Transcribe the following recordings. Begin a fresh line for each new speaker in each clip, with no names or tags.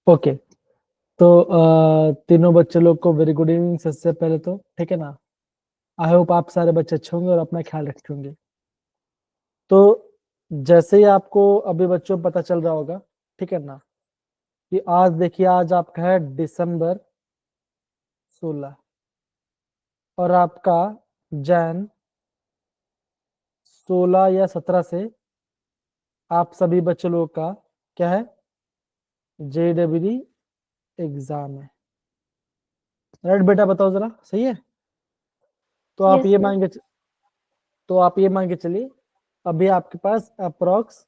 Okay, तो तीनों बच्चे लोग को वेरी गुड इवनिंग सबसे पहले तो, ठीक है ना। आई होप आप सारे बच्चे अच्छे होंगे और अपना ख्याल रखते होंगे। तो जैसे ही आपको अभी बच्चों को पता चल रहा होगा, ठीक है ना, कि आज देखिए आज आपका है दिसंबर 16 और आपका जैन 16 या 17 से आप सभी बच्चे लोगों का क्या है, JEE एग्जाम है। राइट बेटा, बताओ जरा, सही है। तो आप
यस
ये
सर।
मान के तो आप ये मान के चलिए अभी आपके पास अप्रोक्स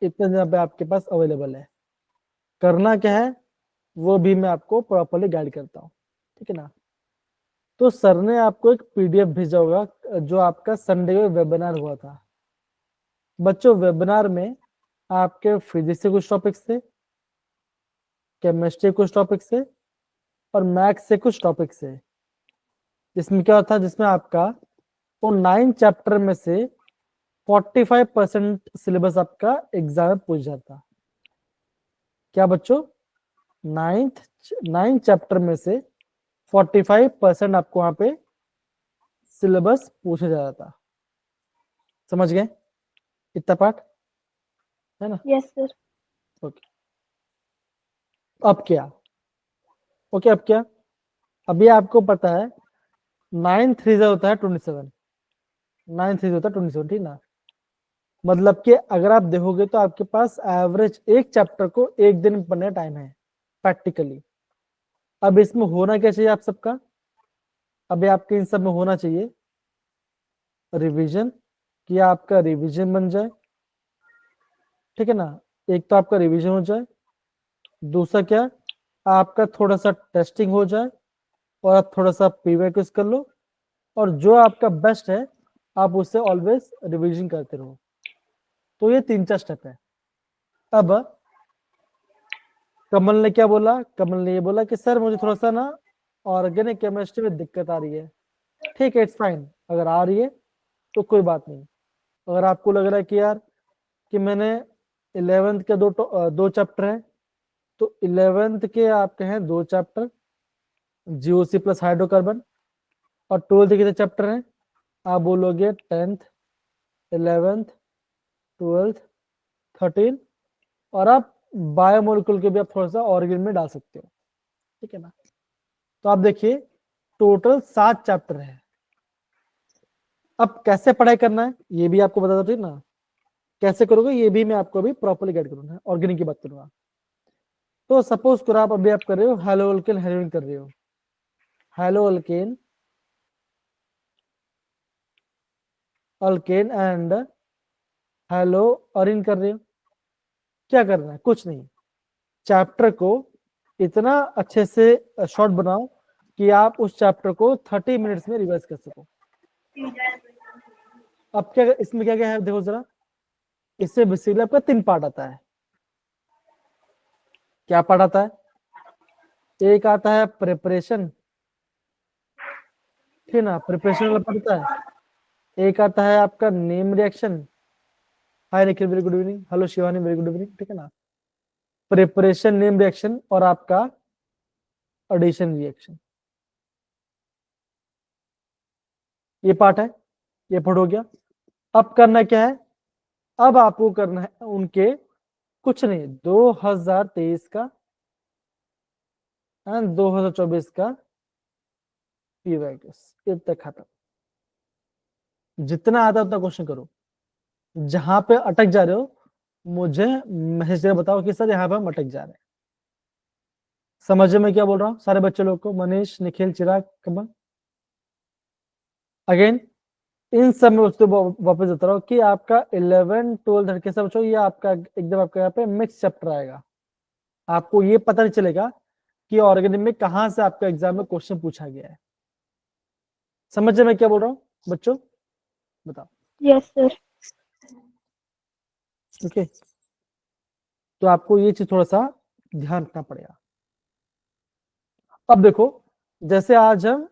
इतने दिन पे आपके पास अवेलेबल है। करना क्या है वो भी मैं आपको प्रॉपरली गाइड करता हूँ, ठीक है ना। तो सर ने आपको एक PDF भेजा होगा जो आपका संडे को वेबिनार हुआ था। बच्चों वेबिनार में आपके फिजिक्स से कुछ टॉपिक्स थे, केमिस्ट्री कुछ टॉपिक्स थे और मैथ्स से कुछ टॉपिक्स थे। जिसमें क्या था, जिसमें आपका वो 9 चैप्टर में से 45% सिलेबस आपका एग्जाम में पूछ जाता। क्या बच्चों, 9 चैप्टर में से 45% आपको वहां पे सिलेबस पूछा जाता था। समझ गए इतना पार्ट, है ना।
Yes sir.
ओके, अब क्या, ओके अब क्या, अभी आपको पता है 9 3 होता है 27, 9 3 होता है 27, ठीक ना। मतलब कि अगर आप देखोगे तो आपके पास एवरेज एक चैप्टर को एक दिन पढ़ने टाइम है प्रैक्टिकली। अब इसमें होना क्या चाहिए आप सबका, अभी आपके इन सब में होना चाहिए रिवीजन, कि आपका रिवीजन बन जाए, ठीक है ना। एक तो आपका रिवीजन हो जाए, दूसरा क्या, आपका थोड़ा सा टेस्टिंग हो जाए और आप थोड़ा सा प्रीवियस कर लो और जो आपका बेस्ट है आप उससे ऑलवेज रिवीजन करते रहो। तो ये 3-4 स्टेप है। अब कमल ने क्या बोला, कमल ने ये बोला कि सर मुझे थोड़ा सा ना ऑर्गेनिक केमिस्ट्री में दिक्कत आ रही है। ठीक है, इट्स फाइन, अगर आ रही है तो कोई बात नहीं। अगर आपको लग रहा है कि यार कि मैंने 11th के दो चैप्टर है, तो 11th के आपके हैं 2 चैप्टर GOC प्लस हाइड्रोकार्बन, और 12th के कितने चैप्टर हैं, आप बोलोगे 10th 11th 12th 13, और आप बायोमोलिकुल के भी आप थोड़ा सा ऑर्गेन में डाल सकते हो, ठीक है ना। तो आप देखिए टोटल 7 चैप्टर है। अब कैसे पढ़ाई करना है ये भी आपको बता दो, ठीक ना। कैसे करोगे ये भी मैं आपको अभी प्रॉपर्ली गाइड करूंगा, ऑर्गेनिक की बात करूंगा। तो सपोज करो आप अभी आप कर रहे हो हेलो अल्केन हेलोइन कर रहे हो, haloalkane alkane and haloarene कर रहे हो। क्या करना है, कुछ नहीं, चैप्टर को इतना अच्छे से शॉर्ट बनाओ कि आप उस चैप्टर को 30 मिनट्स में रिवाइज कर सको। अब क्या इसमें क्या क्या है देखो जरा, इससे बेसिकली आपका 3 पार्ट आता है। क्या पार्ट आता है, एक आता है प्रिपरेशन, ठीक ना, प्रिपरेशन वाला पड़ता है। एक आता है आपका name reaction, hi Nikhil very good evening, hello Shivani very good evening, ठीक है ना। प्रिपरेशन, नेम रिएक्शन और आपका एडिशन रिएक्शन, ये पार्ट है, ये पार्ट हो गया। अब करना क्या है, अब आपको करना है उनके कुछ नहीं 2023 का एंड 2024 का पीवाईक्यूज इतना खत्म। जितना आता है उतना क्वेश्चन करो। जहां पे अटक जा रहे हो मुझे मैसेज करके बताओ कि सर यहाँ पे हम अटक जा रहे हैं। समझ में क्या बोल रहा हूँ सारे बच्चे लोग को, मनीष निखिल चिराग कमल। अगेन इन सब में उसको वापस बता रहा हूँ कि आपका 11 12 धड़के सब बच्चों ये आपका एकदम आपका यहाँ पे मिक्स चैप्टर आएगा। आपको ये पता नहीं चलेगा कि ऑर्गेनिक में कहां से आपका एग्जाम में क्वेश्चन पूछा गया है। समझ में क्या बोल रहा हूँ बच्चों, बताओ।
Yes sir.
ओके, तो आपको ये चीज थोड़ा सा ध्यान रखना पड़ेगा। अब देखो जैसे आज हम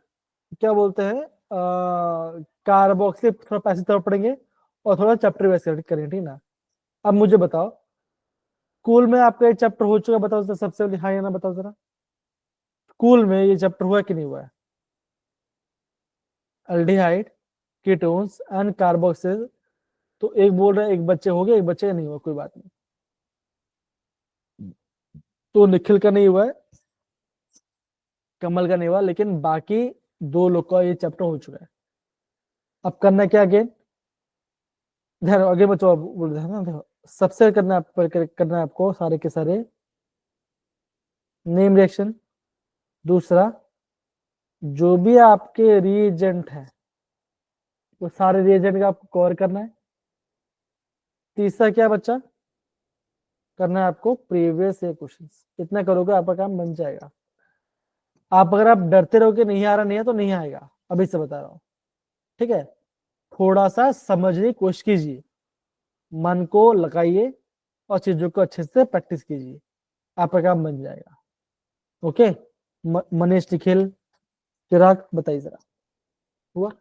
क्या बोलते हैं कार्बोक्सिल थोड़ा पैसे तरफ पड़ेंगे और थोड़ा चैप्टर वाइज करेंगे, ठीक ना। अब मुझे बताओ स्कूल में आपका ये चैप्टर हो चुका, बताओ जरा सबसे पहले, हाँ या ना बताओ जरा। स्कूल में ये चैप्टर हुआ कि नहीं हुआ है? Aldehyde, ketones and carboxyl. तो एक बोल रहा है एक बच्चे हो गए, एक बच्चे का नहीं हुआ, कोई बात नहीं। तो निखिल का नहीं हुआ है, कमल का नहीं हुआ, लेकिन बाकी दो लोग का ये चैप्टर हो चुका है। अब करना क्या अगेन, ध्यान आगे बच्चों, अब बोल रहे हैं ना, देखो सबसे करना है आपको सारे के सारे नेम रिएक्शन। दूसरा, जो भी आपके रिएजेंट है वो सारे रिएजेंट का आपको कवर करना है। तीसरा क्या बच्चा, करना है आपको प्रीवियस ईयर क्वेश्चंस। इतना करोगे आपका काम बन जाएगा। आप अगर आप डरते रहोगे नहीं आ रहा, नहीं है तो नहीं आएगा, अभी से बता रहा हूँ, ठीक है। थोड़ा सा समझने की कोशिश कीजिए, मन को लगाइए और चीजों को अच्छे से प्रैक्टिस कीजिए, आपका काम बन जाएगा। ओके। मनीष, निखिल, चिराग, बताइए जरा, हुआ?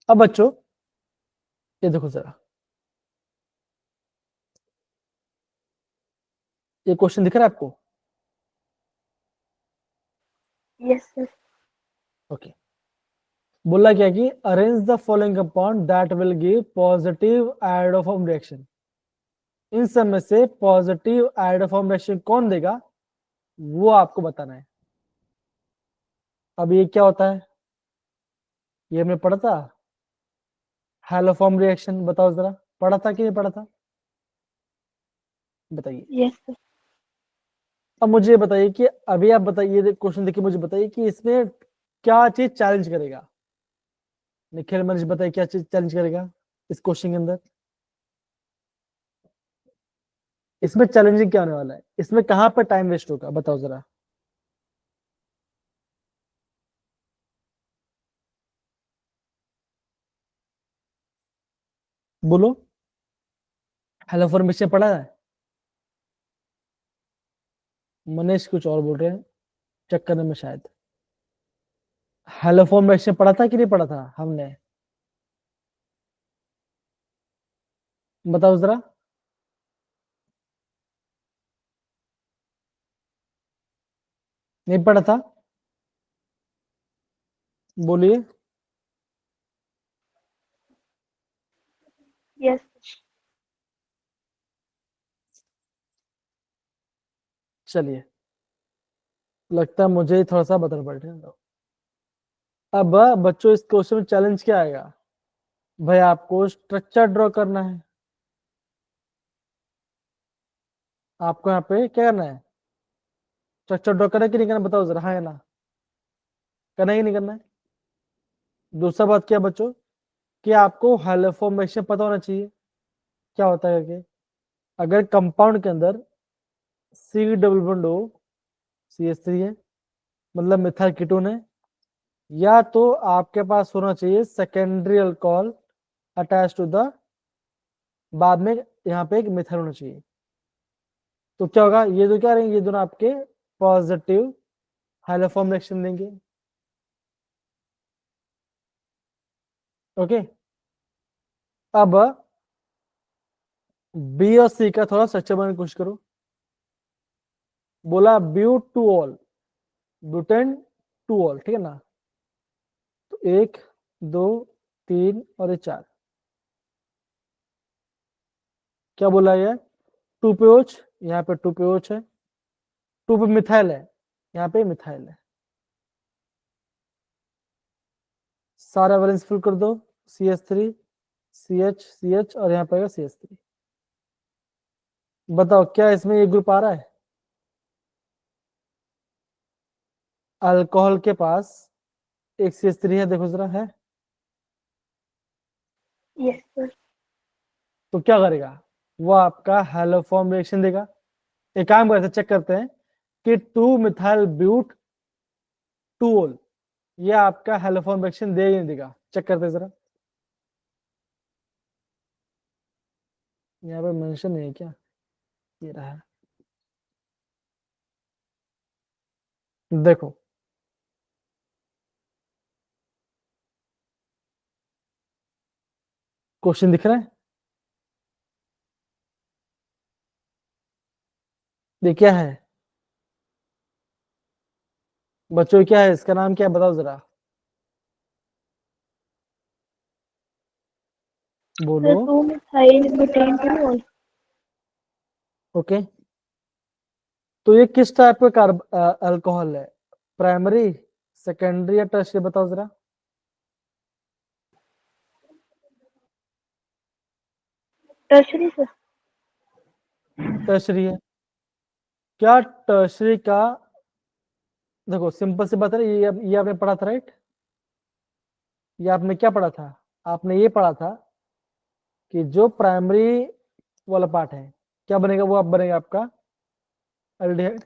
अब बच्चों ये देखो जरा, ये क्वेश्चन दिख रहा है आपको?
Yes sir.
ओके। बोला क्या कि arrange the following compound that will give positive iodoform reaction. इन सब में से पॉजिटिव आयोडोफॉर्म रिएक्शन कौन देगा वो आपको बताना है। अब ये क्या होता है, ये हमने पढ़ा था, हैलोफॉर्म रिएक्शन। बताओ जरा, पढ़ा था कि नहीं पढ़ा था, बताइए।
Yes sir.
अब मुझे बताइए कि अभी आप बताइए, क्वेश्चन देखिए, मुझे बताइए कि इसमें क्या चीज चैलेंज करेगा। निखिल, मनीष, बताइए क्या चीज चैलेंज करेगा इस क्वेश्चन के अंदर। इसमें चैलेंजिंग क्या होने वाला है, इसमें कहां पर टाइम वेस्ट होगा, बताओ जरा। बोलो। हेलो फॉर्मेशन पढ़ा है? मनीष कुछ और बोल रहे हैं, चक्कर में शायद। हेलो फॉर्मेशन पढ़ा था कि नहीं पढ़ा था हमने, बताओ जरा। नहीं पढ़ा था, बोलिए।
यस।
चलिए, लगता है मुझे ही थोड़ा सा बदल पड़ रहा है। अब बच्चों इस क्वेश्चन में चैलेंज क्या आएगा, भाई आपको स्ट्रक्चर ड्रॉ करना है। आपको यहाँ पे क्या करना है, स्ट्रक्चर ड्रॉ करना है कि नहीं करना, बताओ जरा, हाँ या ना, करना है कि नहीं करना है। दूसरा बात क्या बच्चों, कि आपको हेलो फॉर्मेशन पता होना चाहिए, क्या होता है कि अगर कंपाउंड के अंदर C double bond O CH3 है, मतलब मिथाइल कीटोन है, या तो आपके पास होना चाहिए secondary alcohol attach to the, बाद में यहाँ पे एक मिथाइल होना चाहिए। तो क्या होगा, ये जो क्या रहेंगे, ये दोनों आपके पॉजिटिव हाइलोफॉर्म रिएक्शन देंगे। ओके। अब बी और सी का थोड़ा स्ट्रक्चर बनाने की कोशिश करो। बोला but two ol, butane two ol, ठीक है ना। तो एक, दो, तीन और ये चार, क्या बोला है, टू पे OH, यहाँ पे टू पे OH है, टू पे मिथाइल है, यहाँ पे मिथाइल है। सारा बैलेंस फिल कर दो, CH3 CH और यहाँ पे CH3। बताओ क्या इसमें ये ग्रुप आ रहा है, अल्कोहल के पास एक CH3 है, देखो जरा है।
Yes sir.
तो क्या करेगा, वो आपका हैलोफॉर्म रिएक्शन देगा। एक काम करते चेक करते हैं कि टू मिथाइल ब्यूट टू ओल, ये आपका हैलोफॉर्म रिएक्शन देगा नहीं देगा, चेक करते हैं जरा। यहाँ पे मेंशन नहीं है क्या, ये रहा है, देखो क्वेश्चन दिख रहा है? ये क्या है बच्चों, क्या है इसका नाम, क्या है बताओ जरा, बोलो।
2-methyl butanediol।
ओके, तो ये किस टाइप का कार्ब अल्कोहल है, प्राइमरी, सेकेंडरी या टर्शियरी, बताओ जरा।
Tertiary sir.
टर्शियरी है। क्या टर्शियरी का, देखो सिंपल सी बात है, ये आपने पढ़ा था राइट, ये आपने क्या पढ़ा था, आपने ये पढ़ा था कि जो प्राइमरी वाला पार्ट है क्या बनेगा, वो आप बनेगा आपका एल्डिहाइड,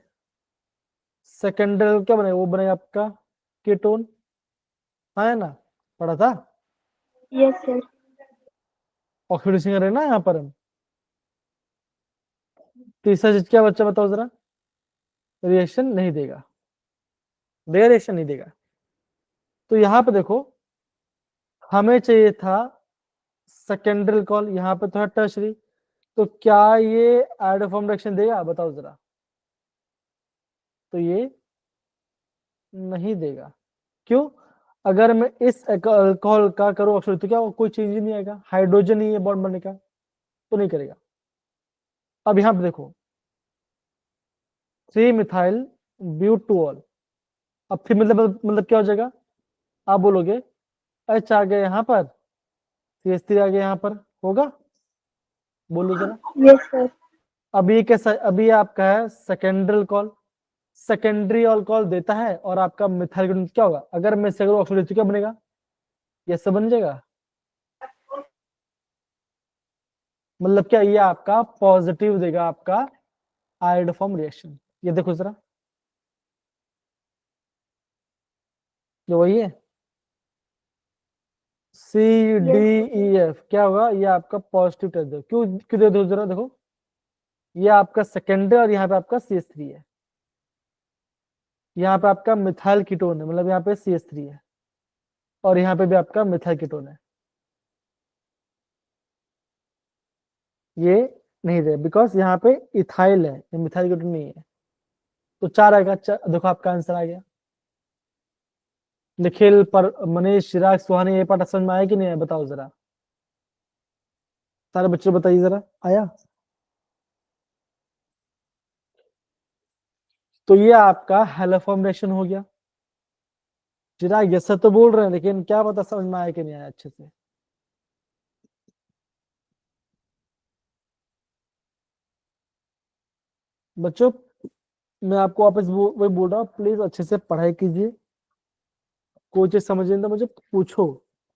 सेकेंडरी क्या बनेगा, वो बनेगा आपका कीटोन, हाँ है ना, पढ़ा था।
Yes sir.
ऑक्सीडेशन कर रहे हैं ना यहाँ पर हम। तीसरा चीज क्या बच्चा बताओ जरा, रिएक्शन नहीं देगा, देगा रिएक्शन नहीं देगा। तो यहाँ पे देखो, हमें चाहिए था सेकेंडरी कॉल, यहाँ पे तो है टर्शरी, तो क्या ये आयोडोफॉर्म रिएक्शन देगा, बताओ जरा। तो ये नहीं देगा, क्यों? अगर मैं इस अल्कोहल का करूँ ऑक्सीडेशन, तो क्या कोई चेंज ही नहीं आएगा, हाइड्रोजन ही है बॉन्ड बनने का, तो नहीं करेगा। अब यहाँ पे देखो, 3 मिथाइल ब्यूटोल, अब फिर मतलब क्या हो जाएगा, आप बोलोगे एच आ गया यहाँ पर, CH3 आ गया यहाँ पर, होगा, बोलो जरा।
Yes sir.
अब ये कैसा, अभी ये आपका है सेकेंडरी अल्कोहल, सेकेंडरी अल्कोहल देता है और आपका मिथाइल ग्रुप क्या होगा, अगर मैं इसे अगर ऑक्सीडेशन, तो क्या बनेगा, ये सब बन जाएगा। मतलब क्या, ये आपका पॉजिटिव देगा आपका आयोडोफॉर्म रिएक्शन, ये देखो जरा, ये वही है, CDEF क्या होगा, ये आपका पॉजिटिव टेस्ट दे, क्यों क्यों दे दो जरा देखो, ये आपका सेकेंडरी और यहाँ पे आपका CH3 है, यहाँ पे आपका मिथाइल कीटोन है, मतलब यहाँ पे CH3 है, और यहाँ पे भी आपका मिथाइल कीटोन है, ये नहीं दे, बिकॉज यहाँ पे इथाइल है, ये मिथाइल कीटोन नहीं है। तो 4 आएगा, देखो आपका आंसर आ गया। निखिल, पर मनीष, चिराग, सुहानी, ये पाठ समझ में आया कि नहीं आया, बताओ जरा, सारे बच्चे बताइए जरा, आया? तो ये आपका हेलो फॉर्मेशन हो गया। चिराग ये सब तो बोल रहे हैं, लेकिन क्या पता समझ में आया कि नहीं आया अच्छे से। बच्चों, मैं आपको वापस वही बोल रहा हूँ, प्लीज अच्छे से पढ़ाई कीजिए, कोई चीज समझ नहीं तो मुझे पूछो।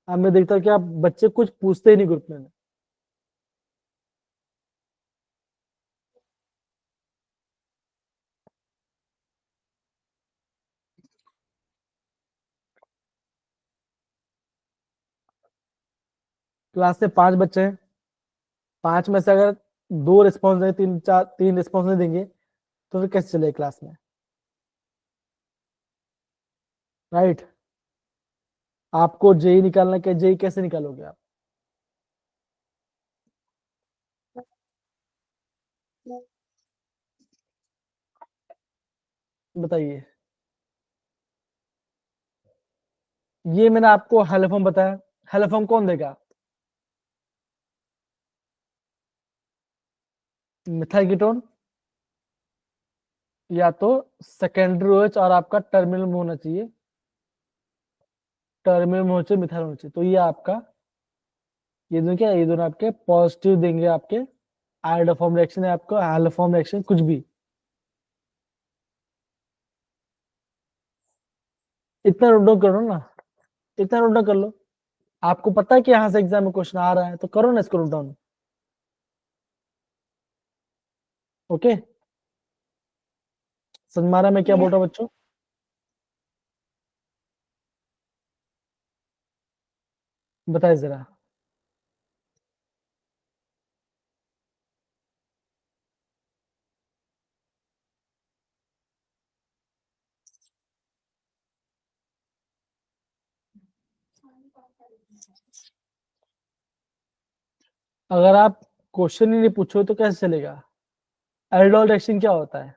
अब मैं देखता हूँ कि आप बच्चे कुछ पूछते ही नहीं ग्रुप में। क्लास में 5 बच्चे हैं, 5 में से अगर 2 रिस्पॉन्स देंगे, 3 रिस्पॉन्स नहीं देंगे, तो फिर कैसे चलेगा क्लास में, राइट? आपको जेई निकालना, क्या जेई कैसे निकालोगे आप, बताइए। ये मैंने आपको हेलोफॉर्म बताया, हेलोफॉर्म कौन देगा, मिथाइल कीटोन, या तो सेकेंडरी OH और आपका टर्मिनल में होना चाहिए, टर्मिनल में होना चाहिए, मिथाइल होना चाहिए, तो ये आपका, ये दोनों क्या, ये दोनों आपके पॉजिटिव देंगे, आपके आयोडोफॉर्म रिएक्शन है, आपको हेलोफॉर्म रिएक्शन कुछ भी। इतना नोट डाउन करो ना, इतना नोट डाउन कर लो, आपको पता है कि यहाँ से एग्जाम में क्वेश्चन आ रहा है, तो करो ना इसको नोट डाउन। ओके, समझ में आ रहा है मैं क्या बोल रहा हूँ बच्चों? बताइए जरा। अगर आप क्वेश्चन ही नहीं पूछो तो कैसे चलेगा? एल्डोल रिएक्शन क्या होता है?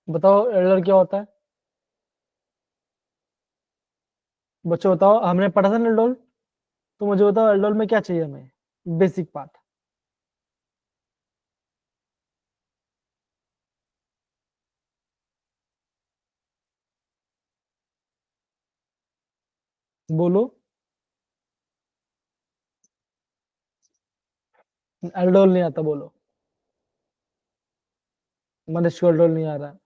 बताओ एल्डोल क्या होता है? बच्चों बताओ, हमने पढ़ा था ना एल्डोल, तो मुझे बताओ एल्डोल में क्या चाहिए हमें, बेसिक पार्ट। बोलो। एल्डोल नहीं आता, बोलो। मनीष को एल्डोल नहीं आ रहा।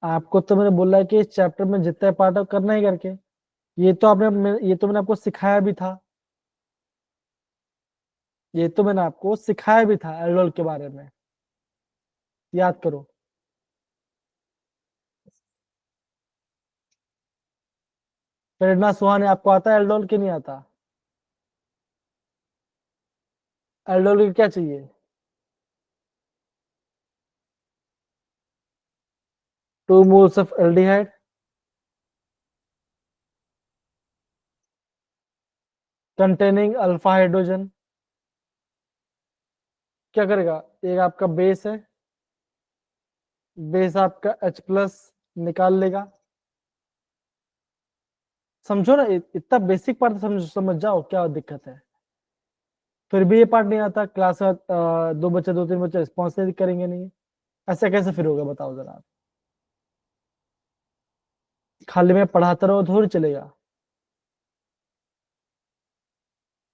आपको तो मैंने बोला है कि इस चैप्टर में जितना पार्ट है करना ही करके। ये तो मैंने आपको सिखाया भी था। ये तो मैंने आपको सिखाया भी था एल्डोल के बारे में। याद करो। प्रेरणा सुहाने, आपको आता है एल्डोल की नहीं आता? एल्डोल की क्या चाहिए? 2 moles of aldehyde containing alpha hydrogen. क्या करेगा? एक आपका बेस है, बेस आपका H+ निकाल लेगा। समझो ना, इतना बेसिक पार्ट समझ जाओ, क्या दिक्कत है? फिर भी ये पार्ट नहीं आता क्लास में। दो तीन बच्चे रिस्पॉन्स नहीं करेंगे, नहीं। ऐसा कैसे फिर होगा, बताओ जरा आप। खाली में पढ़ाता रहो थोड़ी चलेगा।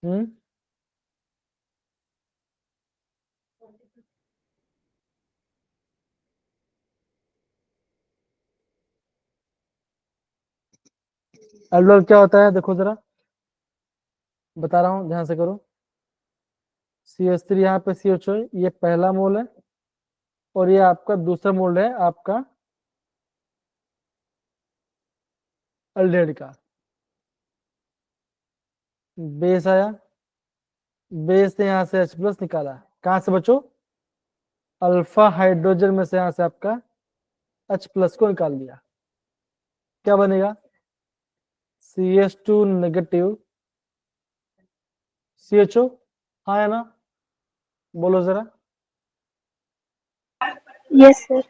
हम्म। एल्डोल क्या होता है, देखो जरा, बता रहा हूँ, ध्यान से करो। CH3, यहाँ पे CHO, ये पहला मोल है, और ये आपका दूसरा मोल है आपका एल्डिहाइड का। बेस आया, बेस ने यहाँ से H+ निकाला, कहाँ से बचो? अल्फा हाइड्रोजन में से यहाँ से आपका H+ को निकाल दिया। क्या बनेगा? CH2 negative CHO। हाँ है ना? बोलो जरा।
Yes, sir.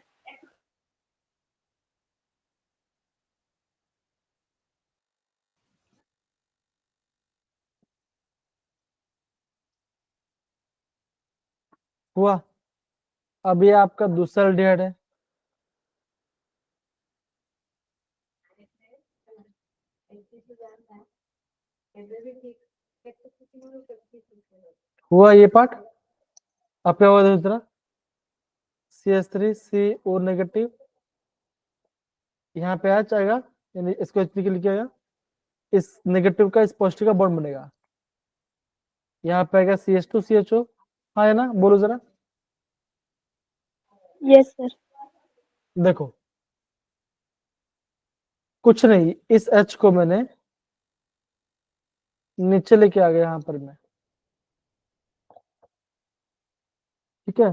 हुआ। अब ये आपका दूसरा एल्डिहाइड है। हुआ ये पार्ट। अब क्या होगा दूसरा? CH3CO नेगेटिव, यहाँ पे आ जाएगा, यानी इसको H के लिखिएगा। इस नेगेटिव का इस पॉजिटिव का बॉन्ड बनेगा। यहाँ पे आएगा CH2 CHO। हाँ है ना? बोलो जरा।
Yes, sir.
देखो, कुछ नहीं, इस H को मैंने नीचे लेके आ गया यहाँ पर मैं। ठीक है।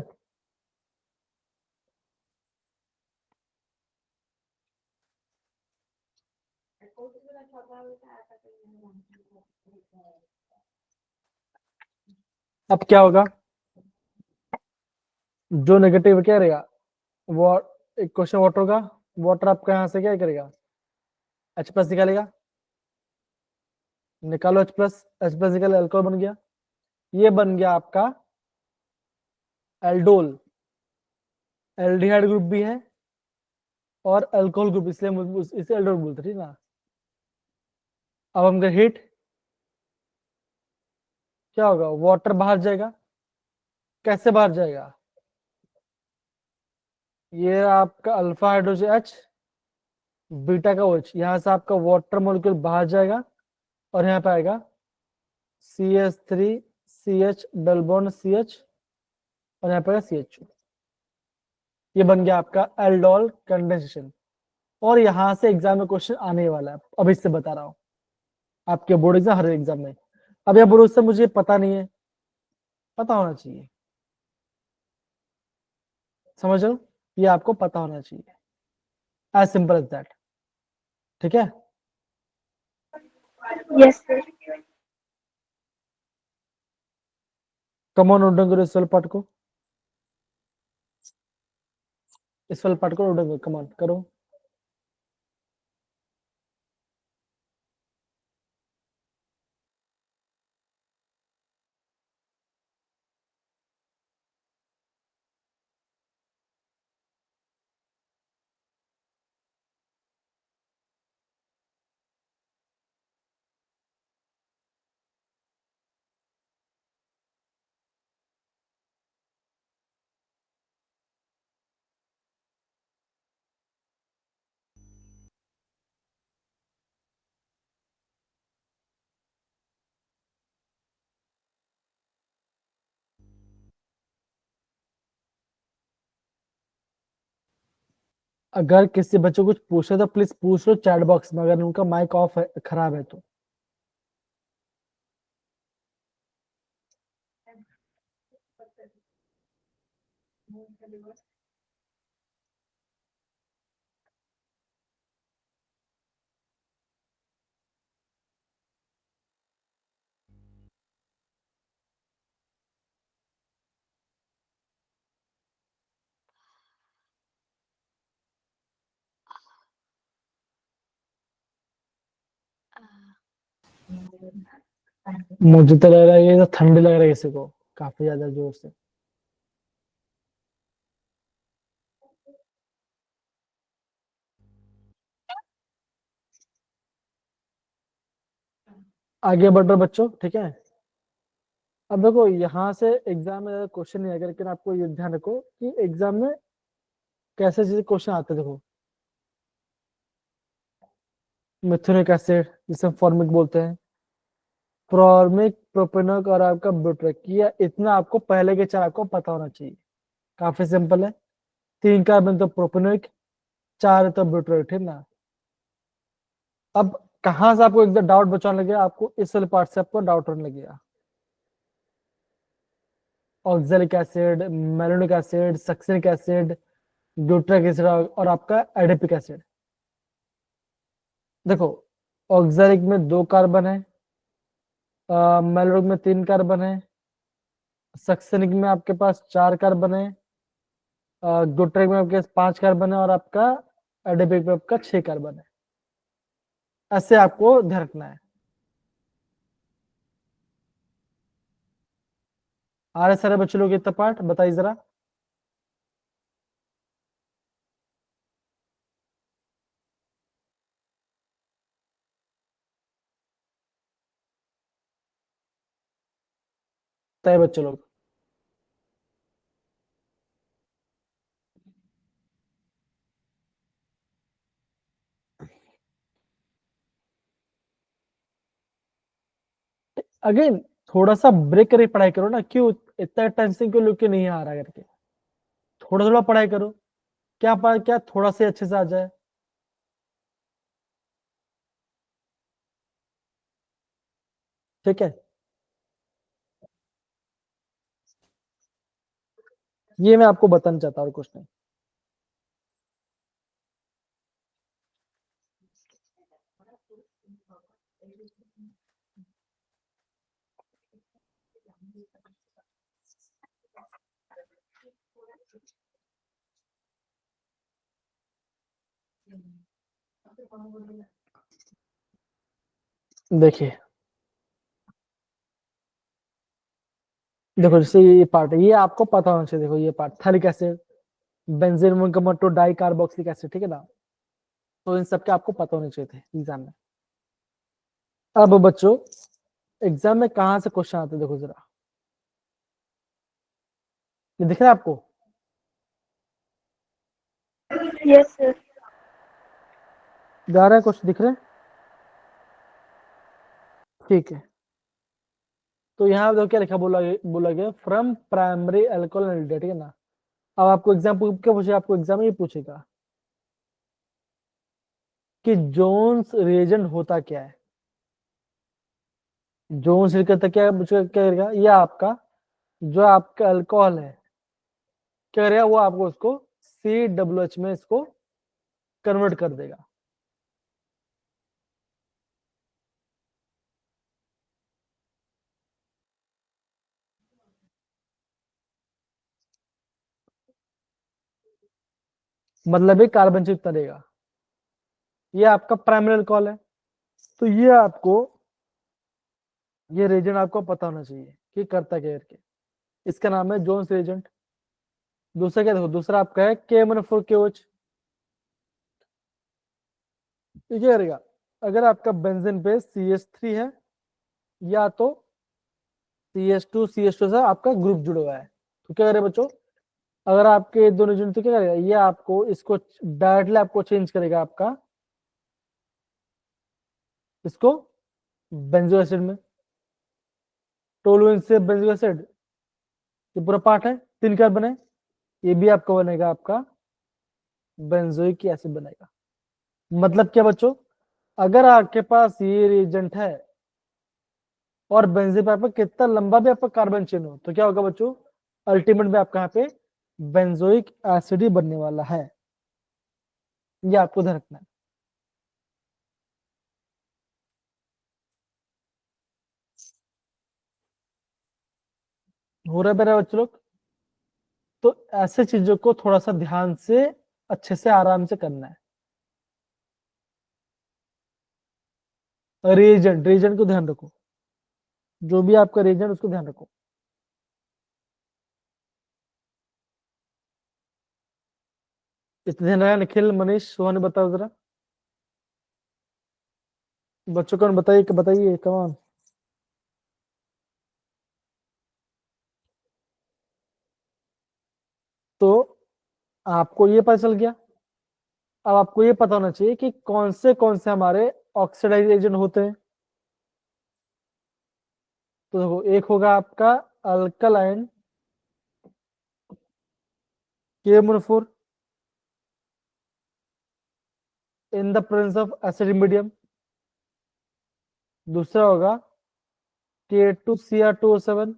अब क्या होगा? जो नेगेटिव क्या रहेगा, वो एक क्वेश्चन वाटर का, वाटर आपका यहाँ से क्या करेगा? H+ निकालेगा। निकालो H+ निकाले, अल्कोहल बन गया। ये बन गया आपका एल्डोल। एल्डिहाइड ग्रुप भी है और अल्कोहल ग्रुप, इसलिए इसे एल्डोल बोलते, ठीक ना? अब हम गए हीट, क्या होगा? वाटर बाहर जाएगा। कैसे बाहर जाएगा? ये आपका अल्फा हाइड्रोजन H, बीटा का OH, यहाँ से आपका वाटर मॉलिक्यूल बाहर जाएगा, और यहाँ पे आएगा CH3CH डबल बॉन्ड CH, और यहाँ पे आएगा CH2। ये बन गया आपका एल्डोल कंडेंसेशन। और यहाँ से एग्जाम में क्वेश्चन आने वाला है, अभी से बता रहा हूँ, आपके बोर्ड एग्जाम, हर एग्जाम में। अब यह बोलो से मुझे पता नहीं है, पता होना चाहिए। समझ लो, ये आपको पता होना चाहिए, एज सिंपल एज दैट। ठीक है।
Yes, sir.
Come on note करो इस वाले पार्ट को, इस वाले पार्ट को नोट कम ऑन करो। अगर किसी बच्चे को कुछ पूछे तो प्लीज पूछ लो चैट बॉक्स में, अगर उनका माइक ऑफ है, खराब है तो। मुझे तो लग रहा है ये तो ठंडी लग रहा है किसी को काफी ज्यादा जोर से। आगे बढ़ रहे बच्चों, ठीक है। अब देखो यहाँ से एग्जाम में क्वेश्चन नहीं आएगा, लेकिन आपको ये ध्यान रखो कि एग्जाम में कैसे चीज क्वेश्चन आते हैं। देखो मिथुनिक एसिड जिसे फॉर्मिक बोलते हैं, फॉर्मिक, प्रोपेनॉइक और आपका ब्यूटेरिक, ये इतना आपको पहले के चार आपको पता होना चाहिए। काफी सिंपल है, 3 कार्बन तो प्रोपेनॉइक, 4 तो ब्यूटेरिक, ठीक ना। अब कहाँ से आपको एकदम डाउट बचाने लगेगा, आपको इस वाले पार्ट से आपको डाउट होने लगेगा। Oxalic acid, malonic acid, succinic acid, butyric acid और आपका एडिपिक एसिड। देखो ऑक्सैलिक में 2 कार्बन है, मेलोनिक में 3 कार्बन है, सक्सेनिक में आपके पास 4 कार्बन है, ग्लूटारिक में आपके पास 5 कार्बन है और आपका एडिपिक में आपका 6 कार्बन है। ऐसे आपको ध्यान रखना है। आ रहे सारे बच्चे लोग इतना पार्ट बताइए जरा। तय बच्चे लोग, अगेन थोड़ा सा ब्रेक करके पढ़ाई करो ना, क्यों इतना टेंशन क्यों लेके नहीं आ रहा करके। थोड़ा थोड़ा पढ़ाई करो, क्या क्या थोड़ा से अच्छे से आ जाए। ठीक है, ये मैं आपको बताना चाहता हूँ, कुछ नहीं। देखिए, देखो जैसे ये पार्ट है, ये आपको पता होना चाहिए। देखो ये part phthalic acid, benzene two di carboxylic acid, ठीक है ना। तो इन सब के आपको पता होने चाहिए थे एग्जाम में। अब बच्चों एग्जाम में कहाँ से क्वेश्चन आते हैं, देखो जरा, ये दिख रहा है आपको।
Yes, sir.
जा रहा है कुछ दिख रहे हैं, ठीक है। तो यहाँ देखो क्या लिखा, बोला गया फ्रॉम प्राइमरी अल्कोहल, ठीक है ना। अब आपको एग्जाम क्या पूछेगा, आपको एग्जाम में ये पूछेगा कि जोन्स रिएजेंट होता क्या है। जोन्स करता क्या है, क्या करेगा, ये आपका जो आपका अल्कोहल है क्या करेगा, वो आपको उसको COOH में इसको कन्वर्ट कर देगा। मतलब ये कार्बन चेन तरेगा। ये आपका प्राइमरी अल्कोहल है। तो ये आपको, ये रिएजेंट आपको पता होना चाहिए कि करता क्या है करके। इसका नाम है जोन्स रिएजेंट। दूसरा क्या, देखो दूसरा आपका है KMnO4KOH। ये क्या करेगा, अगर आपका बेंजीन बेस CH3 है या तो CH2 से आपका ग्रुप जुड़ा हुआ है, तो क्या करेगा बच्चों, अगर आपके दोनों जुड़े तो क्या करेगा, ये आपको इसको डायरेक्टली आपको चेंज करेगा आपका इसको बेंजो एसिड में। टोलुइन से बेंजो एसिड, ये पूरा पार्ट है, 3 कार्बन है, ये भी आपका बनेगा आपका बेंजोइक एसिड बनेगा। मतलब क्या बच्चों, अगर आपके पास ये रिएजेंट है और बेंजीन पे आपका कितना लंबा भी आपका कार्बन चेन हो, तो क्या होगा बच्चों, अल्टीमेट में आपका यहाँ पे बेंजोइक एसिड ही बनने वाला है। ये आपको ध्यान रखना है। हो रहा है मेरा बच्चों लोग? तो ऐसे चीजों को थोड़ा सा ध्यान से, अच्छे से, आराम से करना है। रिएजेंट, रिएजेंट को ध्यान रखो, जो भी आपका रिएजेंट उसको ध्यान रखो। इतने ध्यान रखा, निखिल, मनीष, सोहन, बताओ जरा, बच्चों को बताइए कि बताइए, कमान। तो आपको ये पता चल गया। अब आपको ये पता होना चाहिए कि कौन से हमारे ऑक्सीडाइज एजेंट होते हैं। तो देखो, एक होगा आपका alkaline KMnO4 in the presence of acidic medium. दूसरा होगा K2Cr2O7,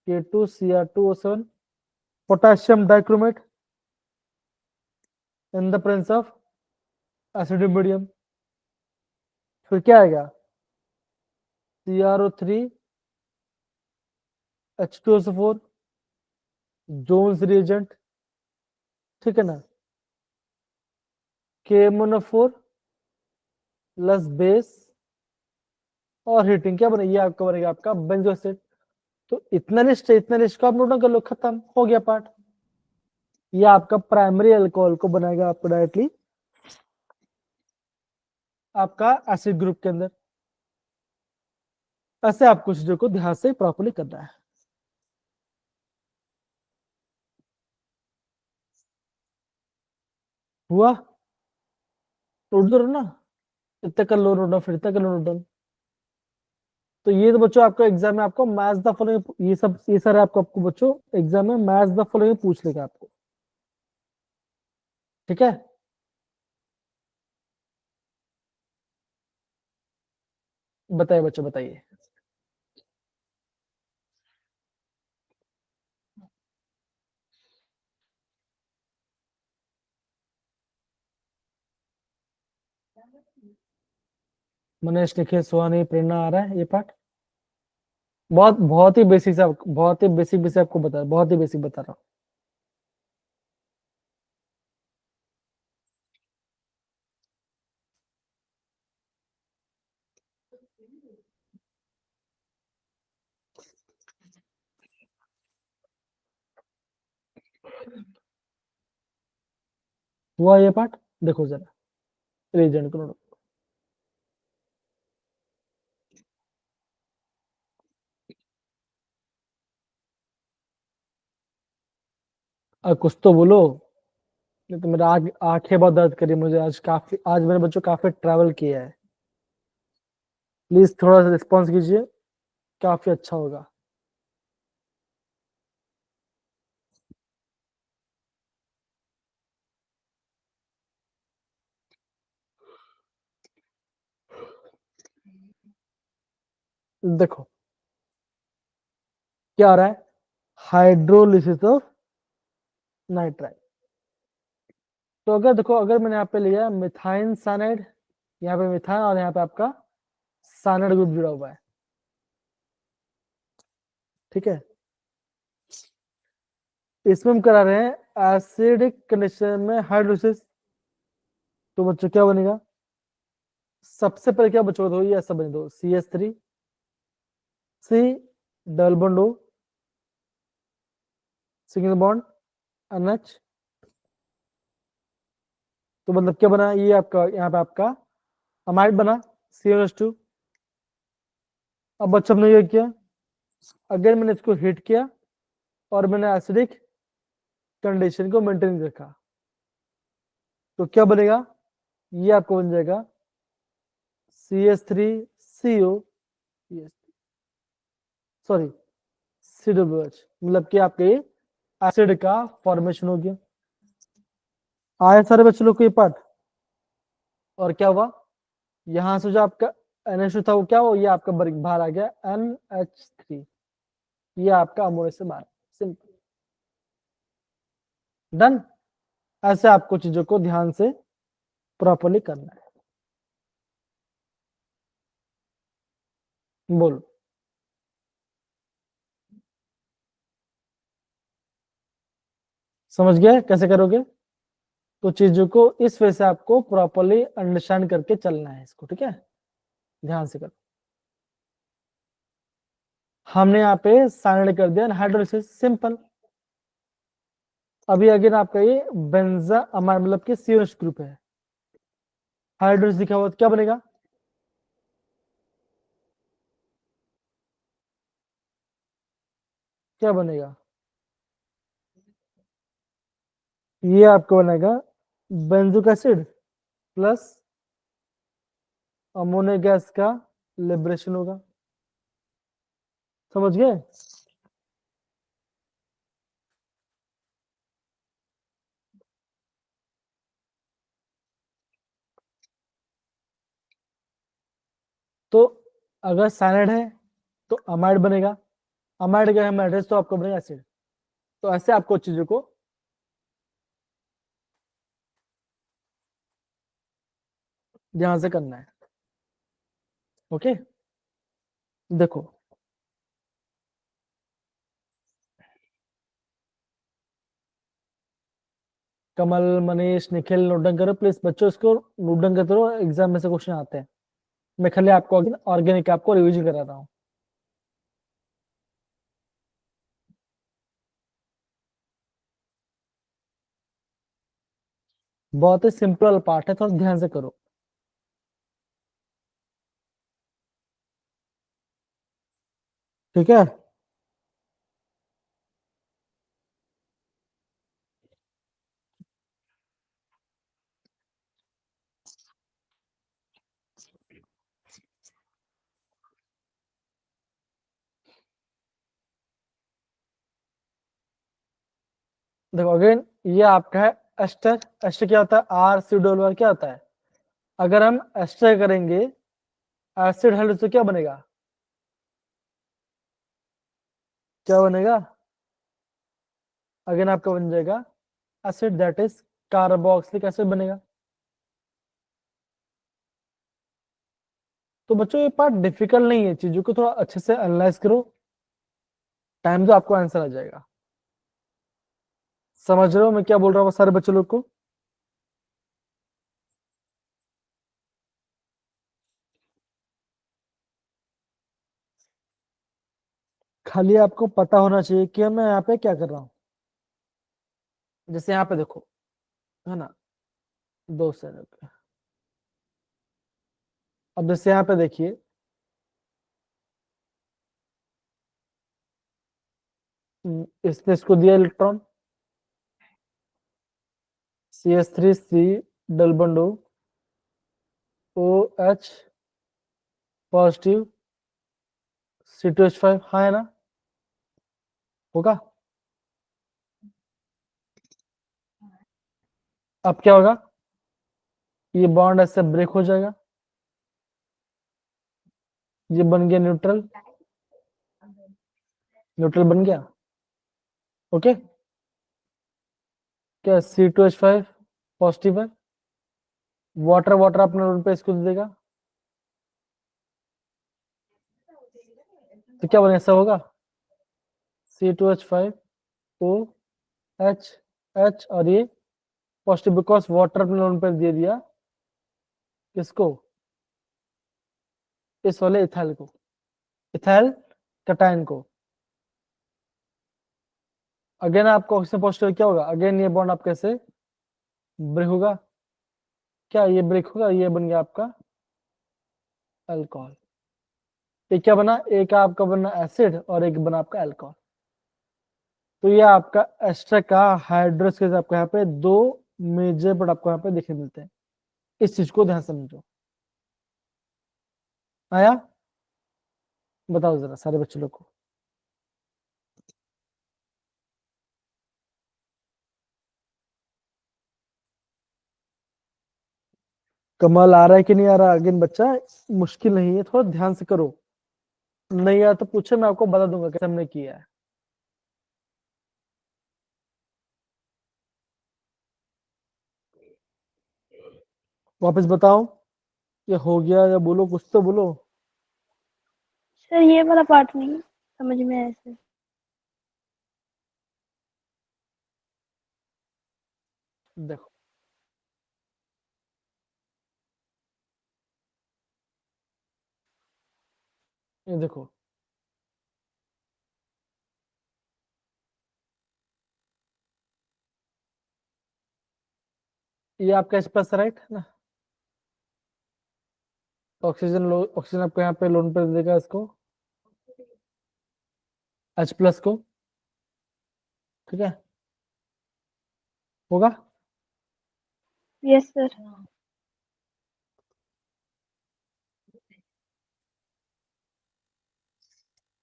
K2Cr2O7 potassium dichromate in the presence of acidic medium. फिर क्या आएगा, CrO3H2SO4 जोन्स रिएजेंट, ठीक है ना। KMnO4 प्लस बेस और हीटिंग क्या बनेगी, आपका बनेगा आपका बेंजो एसिड। तो इतना लिस्ट है, इतना लिस्ट को आप नोट डाउन कर लो, खत्म हो गया पार्ट। ये आपका प्राइमरी अल्कोहल को बनाएगा आपको डायरेक्टली आपका एसिड ग्रुप के अंदर। ऐसे आपको चीजों को ध्यान से प्रॉपर्ली करना है। हुआ? नोट करो ना, इतना कर लो नोट डाउन, फिर इतना कर लो नोट डाउन। तो ये तो बच्चों आपको एग्जाम में आपको मैच द फॉलोइंग, ये सारे आपको बच्चों एग्जाम में मैच द फॉलोइंग पूछ लेगा आपको, ठीक है। बताइए बच्चों, बताइए। मनीष, निखिल, सुहानी, प्रेरणा, आ रहा है ये पार्ट? बहुत बहुत ही बेसिक से बहुत ही बेसिक से आपको बता, बहुत ही बेसिक बता रहा हूँ। हुआ ये पार्ट? देखो जरा रीजन को नोट। कुछ तो बोलो, नहीं तो मेरा आंखें बहुत दर्द करी मुझे आज, काफी आज मेरे बच्चों काफी ट्रैवल किया है। प्लीज थोड़ा सा रिस्पॉन्स कीजिए, काफी अच्छा होगा। देखो क्या हो रहा है, हाइड्रोलिसिस ऑफ नाइट्राइल। तो अगर देखो, अगर मैंने यहाँ पे लिया मिथाइन साइनाइड, यहाँ पे मिथाइन और यहाँ पे आपका साइनाइड ग्रुप जुड़ा हुआ है, ठीक है। इसमें हम करा रहे हैं एसिडिक कंडीशन में हाइड्रोलिसिस। तो बच्चों क्या बनेगा, सबसे पहले क्या बच्चों दो, ये ऐसा बने दो CH3 C double bond O single bond NH। तो मतलब क्या बना, ये आपका यहाँ पे आपका अमाइड बना COH2। अब बच्चों हमने ये किया, अगर मैंने इसको हीट किया और मैंने एसिडिक कंडीशन को मेंटेन रखा, तो क्या बनेगा, ये आपको बन जाएगा CH3CO, सॉरी COH, मतलब कि आपके एसिड का फॉर्मेशन हो गया। आए सारे बच्चों लोग को ये पार्ट। और क्या हुआ, यहां से जो आपका NH2 था वो क्या हो, ये आपका बाहर आ गया NH3, ये आपका अमोनिया से बाहर। Simple, done. ऐसे आपको चीजों को ध्यान से प्रॉपरली करना है। बोलो, समझ गए कैसे करोगे। तो चीजों को इस वजह से आपको प्रॉपरली अंडरस्टैंड करके चलना है इसको, ठीक है, ध्यान से करो। हमने यहाँ पे साइनाइड कर दिया हाइड्रोलिसिस, सिंपल। अभी अगेन आपका ये बेंजा अमाइड मतलब कि COH ग्रुप है, हाइड्रोलिसिस लिखा हुआ तो क्या बनेगा, क्या बनेगा, ये आपको बनेगा benzoic acid plus ammonia gas का लिबरेशन होगा। समझ गए। तो अगर साइनाइड है तो अमाइड बनेगा, अमाइड का एड्रेस तो आपको बनेगा एसिड। तो ऐसे आपको चीजों को ध्यान से करना है। ओके, देखो कमल, मनीष, निखिल नोट डाउन करो प्लीज बच्चों, इसको नोट डाउन करते रहो, एग्जाम में से क्वेश्चन आते हैं। मैं खाली आपको ऑर्गेनिक आपको रिविजन करा रहा हूँ। बहुत ही सिंपल पार्ट है, थोड़ा ध्यान से करो, ठीक है। देखो अगेन, ये आपका है एस्टर। एस्टर क्या होता है, R C डबल क्या होता है, अगर हम एस्टर करेंगे एसिड हाइड्रोजन तो क्या बनेगा, क्या बनेगा, अगेन आपका बन जाएगा acid that is carboxylic acid बनेगा। तो बच्चों ये पार्ट डिफिकल्ट नहीं है, चीजों को थोड़ा अच्छे से एनालाइज करो, टाइम तो आपको आंसर आ जाएगा। समझ रहे हो मैं क्या बोल रहा हूँ सारे बच्चों लोग को। खाली आपको पता होना चाहिए कि मैं यहाँ पे क्या कर रहा हूँ। जैसे यहाँ पे देखो, है ना, 2 सेकंड। अब जैसे यहाँ पे देखिए, इसने इसको दिया electron CH3C double bond OH positive C2H5, हाँ है ना, होगा। अब क्या होगा, ये बॉन्ड ऐसे ब्रेक हो जाएगा, ये बन गया न्यूट्रल, न्यूट्रल बन गया। ओके, क्या C2H5 पॉजिटिव है, वाटर वाटर अपने रोड पे इसको दे देगा, तो क्या बने, ऐसा होगा C2H5O एच एच और ये पॉजिटिव बिकॉज वाटर अपने लोन पर दे दिया किसको, इस वाले इथाइल को, इथाइल कटायन को। अगेन आपको ऑक्सीजन पॉजिटिव क्या होगा, अगेन ये बॉन्ड आप कैसे ब्रेक होगा, क्या ये ब्रेक होगा, ये बन गया आपका अल्कोहल। एक क्या बना, एक आपका बना एसिड और एक बना आपका अल्कोहल। तो ये आपका एस्टर का हाइड्रोस के आपको यहाँ पे दो मेजर बट आपको यहाँ पे देखने मिलते हैं, इस चीज को ध्यान समझो। आया, बताओ जरा सारे बच्चे लोग को। कमाल आ रहा है कि नहीं आ रहा, अगेन बच्चा मुश्किल नहीं है, थोड़ा ध्यान से करो, नहीं आया तो पूछे, मैं आपको बता दूंगा कैसे हमने किया है। वापस बताओ, ये हो गया या बोलो, कुछ तो बोलो।
सर ये वाला पार्ट नहीं समझ में आया सर।
देखो ये देखो, ये आपका एच प्लस राइट है ना, ऑक्सीजन लो, ऑक्सीजन आपको यहाँ पे लोन पे देगा इसको एच प्लस को, ठीक है, होगा।
Yes sir.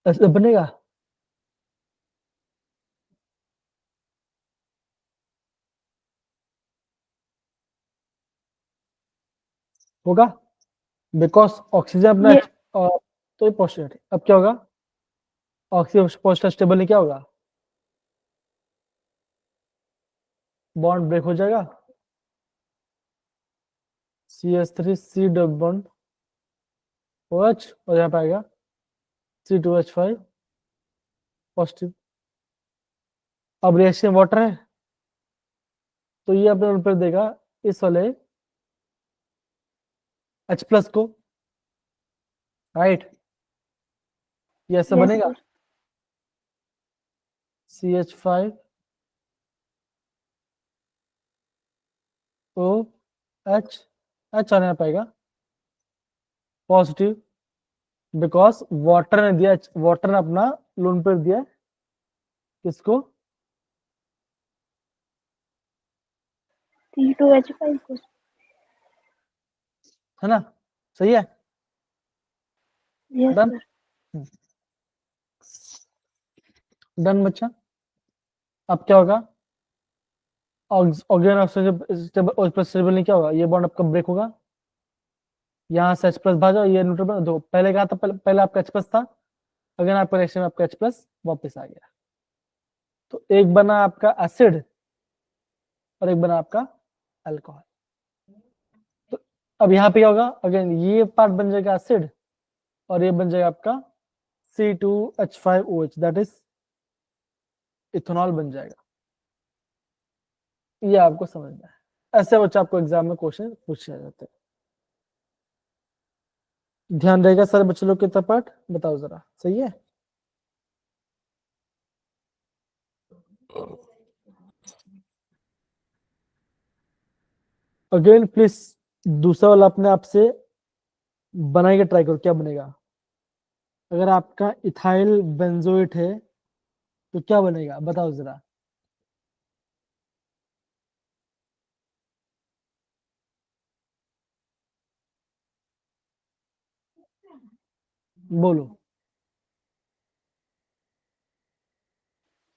ऐसे बनेगा, होगा, बिकॉज ऑक्सीजन अपना
ये
तो ये पॉजिटिव, अब क्या होगा, ऑक्सीजन पॉजिटिव स्टेबल नहीं क्या होगा, बॉन्ड ब्रेक हो जाएगा, CH3 C double bond OH और यहाँ पे आएगा C2H5 पॉजिटिव। अब रिएक्शन वाटर है तो ये अपने ऊपर देगा इस वाले H प्लस को, राइट, ये ऐसा
यस
बनेगा
सर।
CH5 OH, H आने पाएगा पॉजिटिव, बिकॉज वाटर ने दिया, वाटर ने अपना लोन पर दिया किसको,
C2H5 को।
है ना, सही है,
यस
डन,
सर।
डन बच्चा। अब क्या होगा, ऑक्सीजन ऑक्सीजन स्टेबल नहीं क्या होगा, ये बॉन्ड आपका ब्रेक होगा, यहाँ से H प्लस भाजो, ये न्यूट्रल बना दो, पहले कहा था, पहले आपका H प्लस था, अगर आपका रिएक्शन में आपका H प्लस वापस आ गया, तो एक बना आपका एसिड और एक बना आपका अल्कोहल। तो अब यहाँ पे क्या होगा, अगेन ये पार्ट बन जाएगा एसिड और ये बन जाएगा आपका C2H5OH, दैट इज इथेनॉल बन जाएगा। ये आपको समझना है, ऐसे बच्चे आपको एग्जाम में क्वेश्चन पूछे जाते हैं, ध्यान रहेगा सारे बच्चे लोग कितना पार्ट, बताओ जरा, सही है। अगेन प्लीज दूसरा वाला अपने आप से बनाएगा, ट्राई करो क्या बनेगा, अगर आपका इथाइल बेंजोएट है तो क्या बनेगा बताओ जरा, बोलो।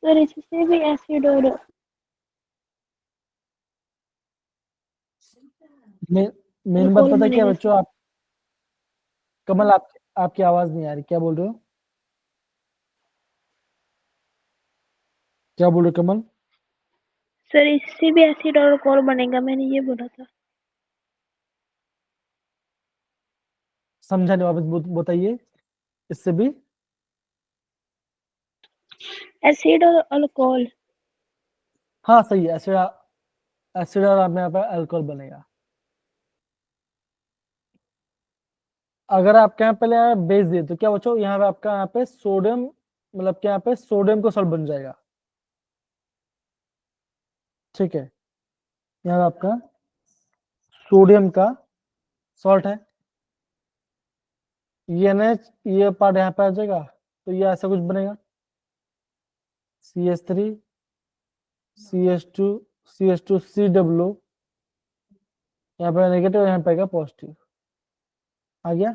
सर इससे भी एसिड और
मेन बात
अल्कोहल
पता है क्या
बनेगा सर।
बच्चों, आप कमल आपकी आवाज नहीं आ रही, क्या बोल रहे हो, क्या बोल रहे हो कमल।
सर इससे भी एसिड और अल्कोहल बनेगा, मैंने ये बोला था।
समझा नहीं, वापस बताइए, इससे भी,
एसिड और अल्कोहल।
हाँ सही है, एसिड एसिड और आप यहाँ पे अल्कोहल बनेगा। अगर आपके यहाँ पहले बेस दिए तो क्या बचो, यहाँ पे आपका यहाँ पे सोडियम, मतलब क्या यहाँ पे सोडियम को सॉल्ट बन जाएगा। ठीक है, यहाँ पे आपका सोडियम का सॉल्ट है, ये NH, ये पार्ट यहाँ पे आ जाएगा, तो ये ऐसा कुछ बनेगा, CH3 CH2 CH2 CW, यहाँ पे नेगेटिव, यहाँ पे पॉजिटिव, आ गया,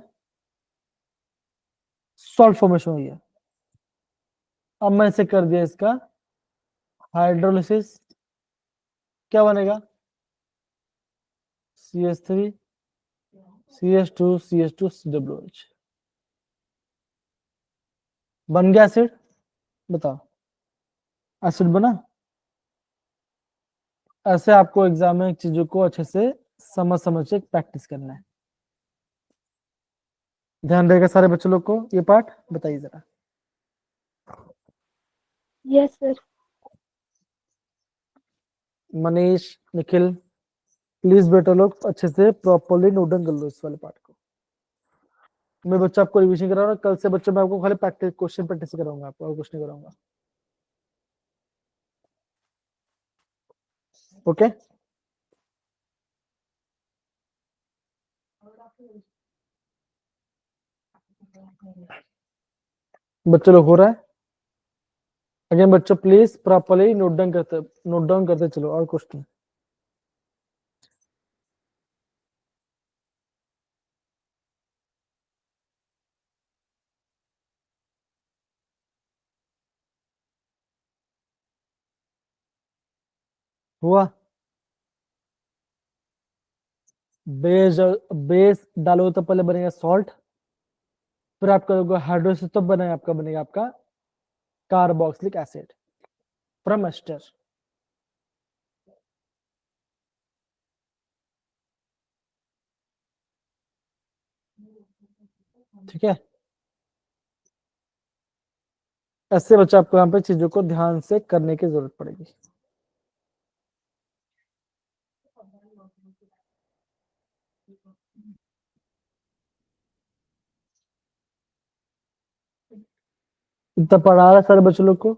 सॉल्ट फॉर्मेशन हो गया। अब मैं इसे कर दिया इसका हाइड्रोलिसिस, क्या बनेगा, CH3 CH2 CH2 CWH, बन गया एसिड। बताओ, एसिड बना। ऐसे आपको एग्जाम में चीजों को अच्छे से समझ समझ के प्रैक्टिस करना है। ध्यान रहेगा सारे बच्चों लोग को ये पार्ट, बताइए जरा।
Yes sir.
Manish, Nikhil, please बेटा लोग अच्छे से प्रॉपरली नोट डाउन कर लो इस वाले पार्ट को। मैं बच्चा आपको रिवीजन करा रहा हूँ, कल से बच्चों मैं आपको खाली प्रैक्टिस, क्वेश्चन प्रैक्टिस कराऊंगा आपको, और कुछ नहीं कराऊंगा। ओके, बच्चों लोग हो रहा है। अगेन बच्चों प्लीज प्रॉपरली नोट डाउन करते चलो, और कुछ नहीं। हुआ, बेस, बेस डालो तो पहले बनेगा सॉल्ट, फिर आपका हाइड्रोलिसिस तो बनेगा, आपका बनेगा आपका कार्बोक्सिलिक एसिड फ्रॉम एस्टर। ठीक है, ऐसे बच्चा आपको यहाँ पे चीजों को ध्यान से करने की जरूरत पड़ेगी। इतना पढ़ा रहा है सारे बच्चों लोग को,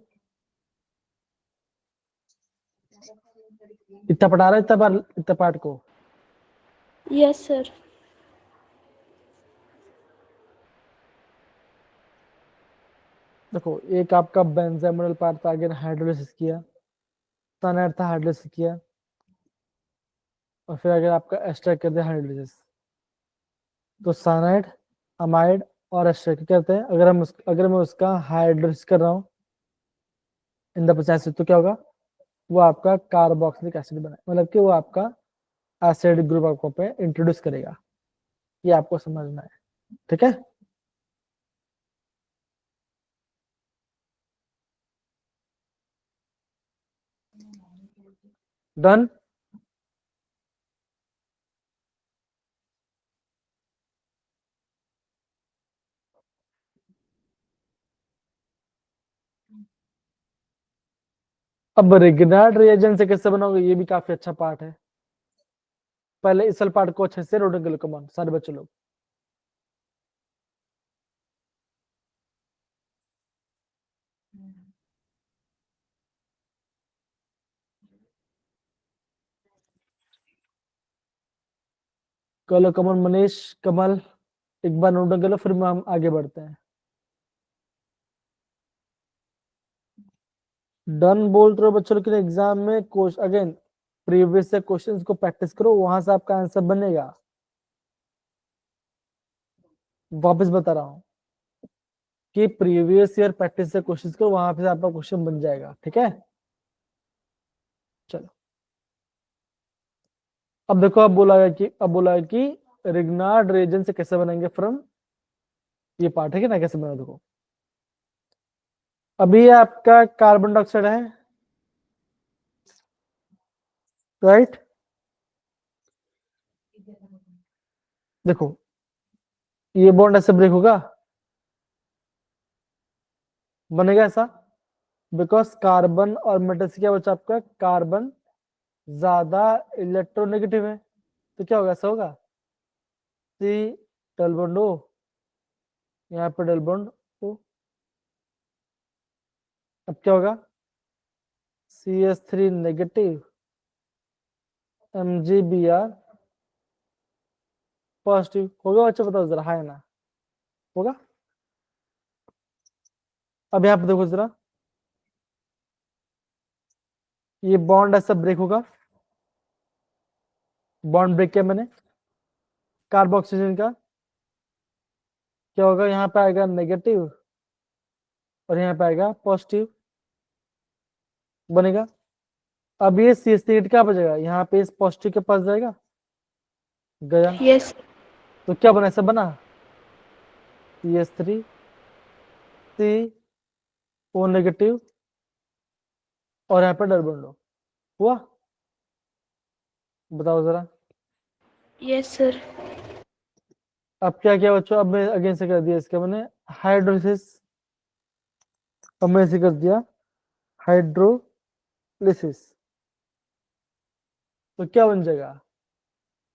इतना पढ़ा रहा है, इतना पार्ट को।
Yes sir.
देखो, एक आपका बेंजामिनल पार्ट था, अगेन हाइड्रोलिसिस किया, साइनाइड था, हाइड्रोलिसिस किया, और फिर अगर आपका एस्टर कर दिया हाइड्रोलिसिस, तो साइनाइड, अमाइड और एस्टर क्या कहते हैं, अगर मैं उसका हाइड्रोलिसिस कर रहा हूँ इन द प्रोसेस, तो क्या होगा, वो आपका कार्बोक्सिलिक एसिड बना, मतलब कि वो आपका एसिड ग्रुप आपको पे इंट्रोड्यूस करेगा, ये आपको समझना है। ठीक है, डन। अब रिग्नार्ड रिएजेंट से कैसे बनाओगे, ये भी काफी अच्छा पार्ट है। पहले इस वाले पार्ट को अच्छे से रोटन कर लो, कमान सारे बच्चे लोग। कलो कमल, मनीष, कमल, एक बार नोट डाउन कर लो, फिर हम आगे बढ़ते हैं। डन बोल रहे हो बच्चों, लेकिन एग्जाम में क्वेश्चन अगेन प्रीवियस से क्वेश्चंस को प्रैक्टिस करो, वहां से आपका आंसर बनेगा। वापस बता रहा हूँ कि प्रीवियस ईयर प्रैक्टिस से क्वेश्चंस करो, वहां पे आपका क्वेश्चन बन जाएगा। ठीक है, चलो। अब देखो, अब बोला है कि रिग्नार्ड रिएजेंट से कैसे बनेंगे फ्रॉम ये पार्ट है कि ना, कैसे बना देखो। अभी आपका कार्बन डाइऑक्साइड है, राइट। देखो, ये बॉन्ड ऐसे ब्रेक होगा, बनेगा ऐसा, बिकॉज कार्बन और मेटल से क्या बचा आपका, कार्बन ज्यादा इलेक्ट्रोनेगेटिव है, तो क्या होगा, ऐसा होगा, सी डबल बॉन्ड ओ, यहाँ पे डबल बॉन्ड ओ, अब क्या होगा, CH3 नेगेटिव, MgBr पॉजिटिव, होगा बच्चा, बताओ जरा, हाँ ना, होगा। अब यहाँ पे देखो जरा, ये बॉन्ड ऐसा ब्रेक होगा, बॉन्ड ब्रेक किया मैंने कार्बोक्सीजन का, क्या होगा, यहाँ पे आएगा नेगेटिव और यहाँ पे आएगा पॉजिटिव बनेगा। अब ये CH3 क्या बचेगा, यहाँ पे इस पॉजिटिव के पास जाएगा, गया,
यस
तो क्या बना, ऐसा बना, CH3 CO नेगेटिव और यहाँ पे डबल बॉन्ड हुआ, बताओ जरा।
Yes sir.
अब क्या किया बच्चों, अब मैं अगेन से कर दिया इसका मैंने हाइड्रोलिसिस, अब मैंने इसे कर दिया हाइड्रोलिसिस, तो क्या बन जाएगा,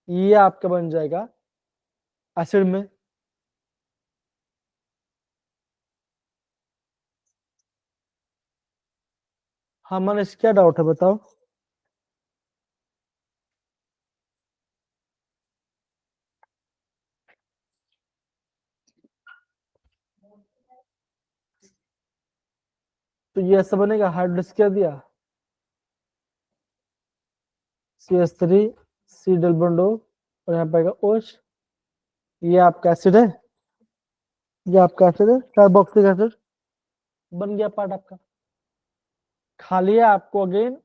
ये आपका बन जाएगा एसिड में, हाँ मनीष क्या डाउट है बताओ। तो ये ऐसा बनेगा, हाइड्रोलिसिस क्या दिया, CH3 C double bond O और यहाँ पे आएगा OH, ये आपका एसिड है, ये आपका एसिड है, कार्बोक्सिलिक एसिड बन गया पार्ट आपका। खाली है आपको अगेन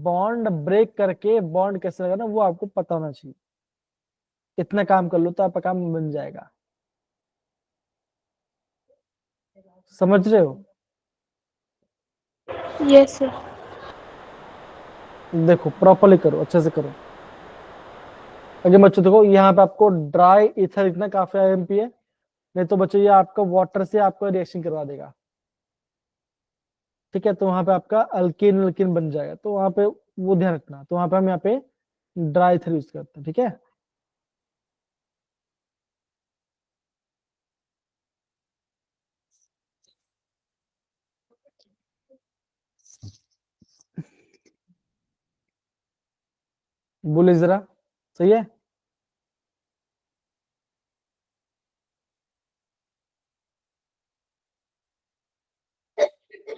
बॉन्ड ब्रेक करके बॉन्ड कैसे लगाना वो आपको पता होना चाहिए, इतना काम कर लो तो आपका काम बन जाएगा, समझ रहे हो।
Yes sir.
देखो प्रॉपरली करो, अच्छे से करो। अगर बच्चों देखो यहाँ पे आपको ड्राई इथर इतना काफी IMP है, नहीं तो बच्चों ये आपका वाटर से आपको रिएक्शन करवा देगा, ठीक है, तो वहां पे आपका अल्किन अल्किन बन जाएगा, तो वहां पे वो ध्यान रखना, तो वहां पे हम यहाँ पे ड्राई इथर यूज करते हैं, ठीक है। बोले जरा, सही है।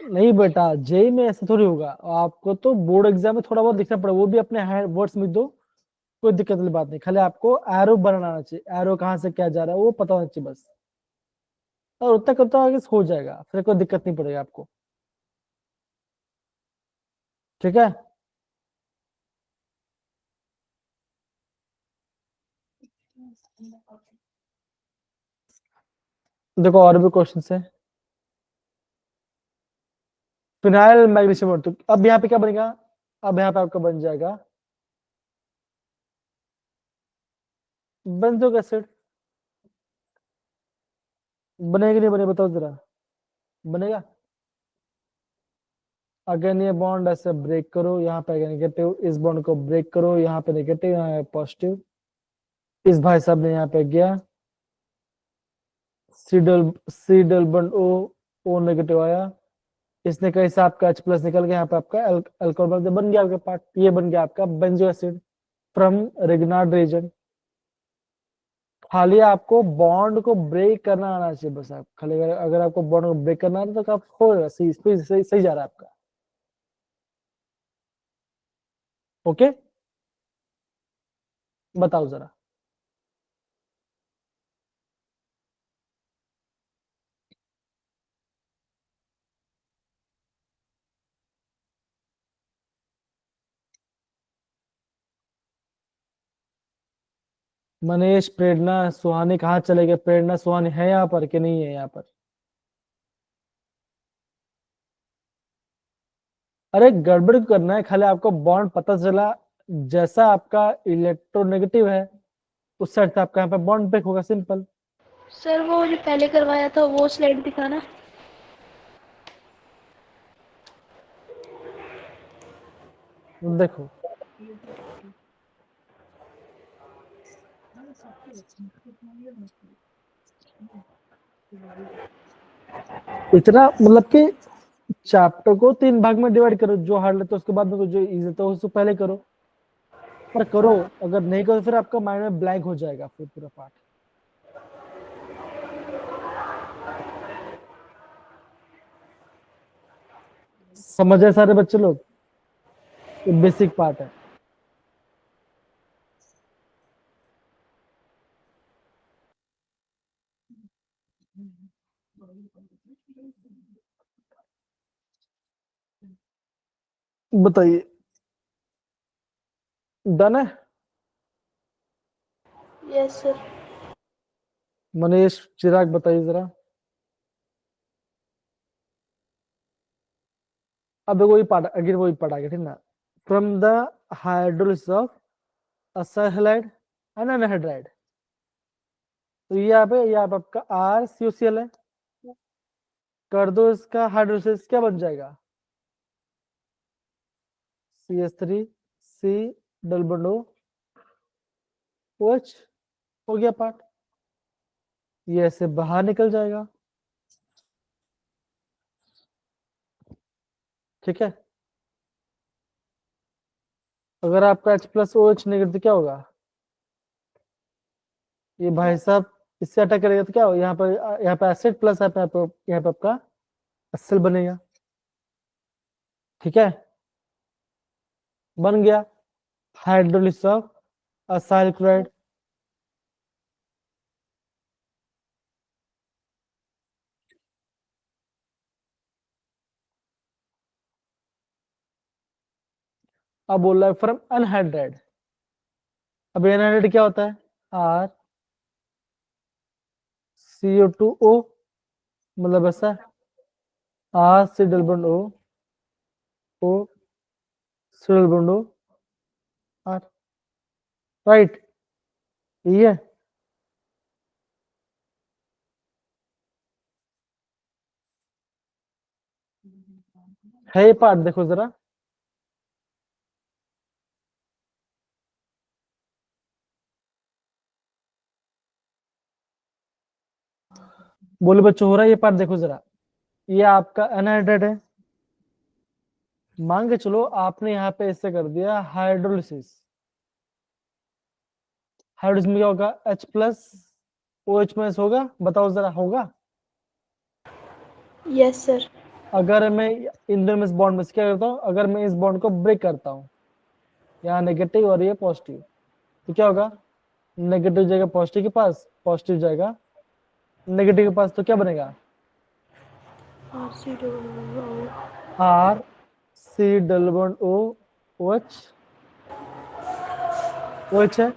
नहीं बेटा जेई में ऐसा थोड़ी होगा, आपको तो बोर्ड एग्जाम में थोड़ा बहुत लिखना पड़ेगा, वो भी अपने वर्ड्स में दो, कोई दिक्कत वाली बात नहीं, खाली आपको एरो बनाना आना चाहिए, एरो कहाँ से क्या जा रहा है वो पता होना चाहिए बस, और उतना करता आगे हो जाएगा, फिर कोई दिक्कत नहीं पड़ेगा आपको, ठीक है। देखो और भी क्वेश्चन है, फिनाइल मैग्नीशियम और, तो अब यहाँ पे क्या बनेगा, अब यहाँ पे आपका बन जाएगा बेंजोइक एसिड, बनेगा कि नहीं बनेगा बताओ जरा, बनेगा। अगेन ये बॉन्ड ऐसे ब्रेक करो, यहाँ पे नेगेटिव, इस बॉन्ड को ब्रेक करो, यहाँ पे नेगेटिव, यहाँ पे पॉजिटिव, इस भाई साहब ने यहाँ पे गया, C double bond O negative आया, इसने कहीं से आपका H+ निकल गया, यहाँ पे आपका अल्कोहल बन गया आपका पार्ट, ये बन गया आपका banjo acid from Grignard reason. खाली आपको बॉन्ड को ब्रेक करना आना चाहिए बस, आप खाली अगर आपको बॉन्ड को ब्रेक करना है तो आप हो सही सही सही सही जा रहा है आपका, ओके। बताओ जरा, मनीष प्रेरणा सुहानी कहाँ चले गए, प्रेरणा सुहानी है यहाँ पर कि नहीं है यहाँ पर, अरे गड़बड़ क्यों करना है, खाली आपको बॉन्ड पता चला, जैसा आपका इलेक्ट्रोनेगेटिव है उस साइड से आपका यहाँ पे बॉन्ड ब्रेक होगा, सिंपल।
सर वो जो पहले करवाया था वो स्लाइड दिखाना।
देखो इतना मतलब कि चैप्टर को 3 भाग में डिवाइड करो, जो हार्ड लगता है उसके बाद में, जो इजी था उसको पहले करो। पर करो, अगर नहीं करो फिर आपका माइंड में ब्लैंक हो जाएगा फिर पूरा पार्ट। समझ आए सारे बच्चे लोग? ये बेसिक पार्ट है। बताइए, डन है?
Yes sir.
मनीष, चिराग, बताइए जरा। अब वही पार्ट, अगेन वही पार्ट आ गया, ठीक ना। From the hydrolysis of acyl halide and anhydride, तो ये यहाँ पे, ये आपका RCOCl है। कर दो इसका हाइड्रोलिसिस, क्या बन जाएगा? CH3C डबल बॉन्ड OH, हो गया पार्ट। ये ऐसे बाहर निकल जाएगा, ठीक है। अगर आपका H+OH नेगेटिव तो क्या होगा? ये भाई साहब इससे अटैक करेगा तो क्या होगा? यहाँ पे एसिड प्लस यहाँ पे आपका एसिल बनेगा, ठीक है। बन गया हाइड्रोलिसिस ऑफ असाइल क्लोराइड। अब बोल रहा है फ्रॉम अनहाइड्राइड। अब अनहाइड्राइड क्या होता है? RCO2O, मतलब ऐसा RC double bond O C double bond R, right? ये है ये पार्ट, देखो जरा। बोले बच्चों, हो रहा है ये पार्ट? देखो जरा, ये आपका अनहाइड्राइड है। मान के चलो आपने यहाँ पे इससे कर दिया हाइड्रोलिसिस। हाइड्रोलिसिस में क्या होगा? H+OH- होगा, बताओ जरा, होगा?
Yes sir.
अगर मैं इन दोनों में इस बॉन्ड में से क्या करता हूँ, अगर मैं इस बॉन्ड को ब्रेक करता हूँ, यहाँ नेगेटिव और ये पॉजिटिव, तो क्या होगा? नेगेटिव जाएगा पॉजिटिव के पास, पॉजिटिव जाएगा नेगेटिव के पास, तो क्या बनेगा?
RC double
RC double bond OH, OH है,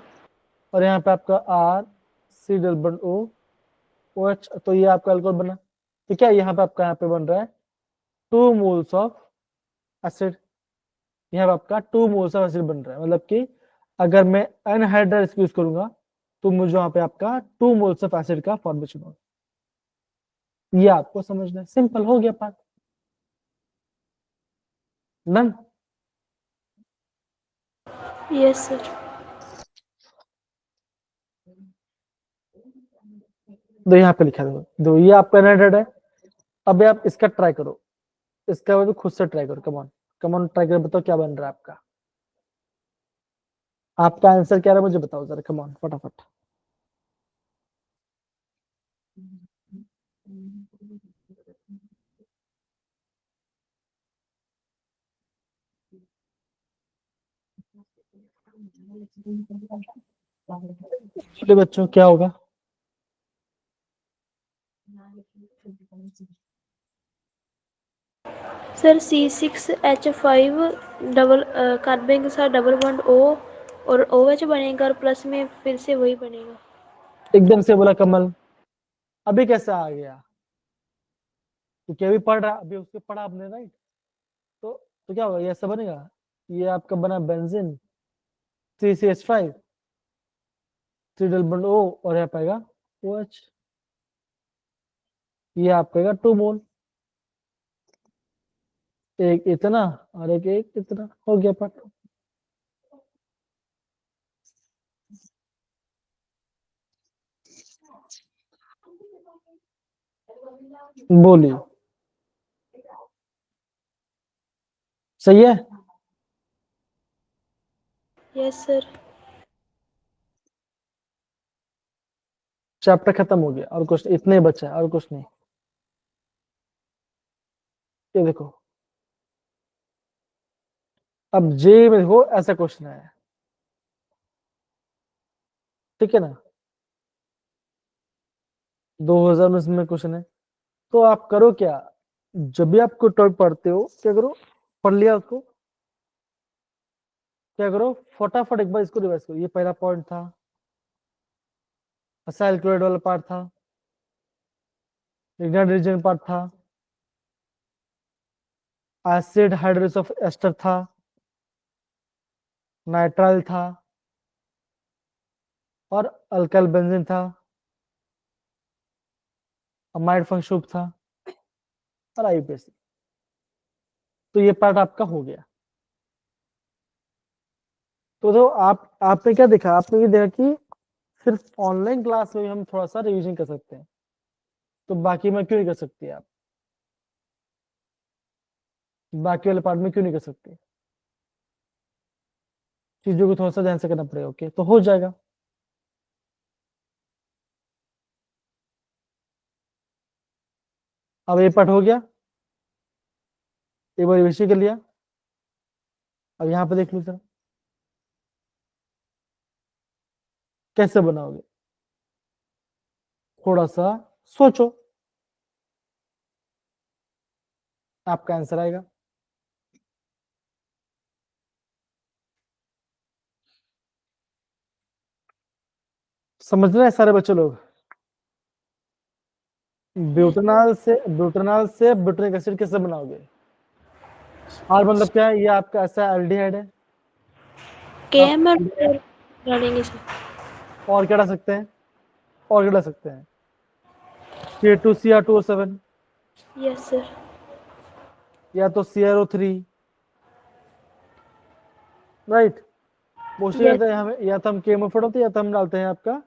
और यहाँ पे आपका RC डबल बॉन्ड OH, तो ये आपका अल्कोहल बना। तो क्या यहाँ पे आपका, यहाँ पे बन रहा है 2 मोल्स ऑफ एसिड। यहाँ पे आपका 2 मोल्स ऑफ एसिड बन रहा है, मतलब कि अगर मैं अनहाइड्राइड यूज करूंगा तो मुझे वहां पे आपका 2 मोल्स ऑफ एसिड का फॉर्मेशन होगा। ये आपको समझना है, सिंपल हो गया पार्ट। डन।
Yes sir.
तो यहाँ पे लिखा देखो, दो ये आपका अनहाइड्राइड है। अब आप इसका ट्राई करो, इसका भी खुद से ट्राई करो, कमॉन कमॉन ट्राई करो, बताओ क्या बन रहा है आपका। आपका आंसर क्या रहा है मुझे बताओ जरा, कमॉन फटाफट। चलिए बच्चों, क्या होगा?
सर C6H5 डबल कार्बन के साथ डबल बॉन्ड O और OH बनेगा, और प्लस में फिर से वही बनेगा।
एकदम से बोला कमल, अभी कैसा आ गया? क्योंकि अभी पढ़ रहा, अभी उसके पढ़ा आपने, राइट? तो क्या होगा? ये ऐसा बनेगा, ये आपका बना benzene 3CH5 3 double bond O, और यहाँ पाएगा OH, ये आप पाएगा 2 मोल। एक इतना और एक इतना, हो गया पार्ट। बोलिए, सही है।
Yes sir.
चैप्टर खत्म हो गया, और कुछ इतने ही बचा है, और कुछ नहीं। ये देखो, अब जे में देखो ऐसा क्वेश्चन है, ठीक है ना, 2019 में क्वेश्चन है। तो आप करो क्या, जब भी आपको टॉपिक पढ़ते हो क्या करो, पढ़ लिया उसको, क्या करो फटाफट एक बार इसको रिवाइज करो। ये पहला पॉइंट था, असाइल क्लोराइड वाला पार्ट था, लिग्नाइट रीजन पार्ट था, एसिड हाइड्रोस ऑफ एस्टर था, नाइट्राइल था, और अल्काइल बेंजीन था, अमाइड फंक्शन था, और आईयूपीएसी। तो ये पार्ट आपका हो गया। तो आपने क्या देखा, आपने ये देखा कि सिर्फ ऑनलाइन क्लास में हम थोड़ा सा रिवीजन कर सकते हैं, तो बाकी में क्यों नहीं कर सकते आप, बाकी वाले पार्ट में क्यों नहीं कर सकते। चीजों को थोड़ा सा ध्यान से करना पड़ेगा, ओके, तो हो जाएगा। अब ये पार्ट हो गया, एक बार रिविजन कर लिया। अब यहाँ पे देख लो जरा, कैसे बनाओगे, थोड़ा सा सोचो, आपका आंसर आएगा। समझ रहे हैं सारे बच्चे लोग, ब्यूटेनॉल से ब्यूटेनिक एसिड कैसे बनाओगे। आर मतलब क्या है, ये आपका ऐसा एल्डिहाइड है,
KML डालेंगे सर।
और क्या डाल सकते हैं, और क्या डाल सकते हैं, K2Cr2O7,
यस सर।
या तो CrO3, राइट। Mostly
yes.
करते हैं हमें, या तो हम केमोफेड होते हैं, या तो हम डालते हैं आपका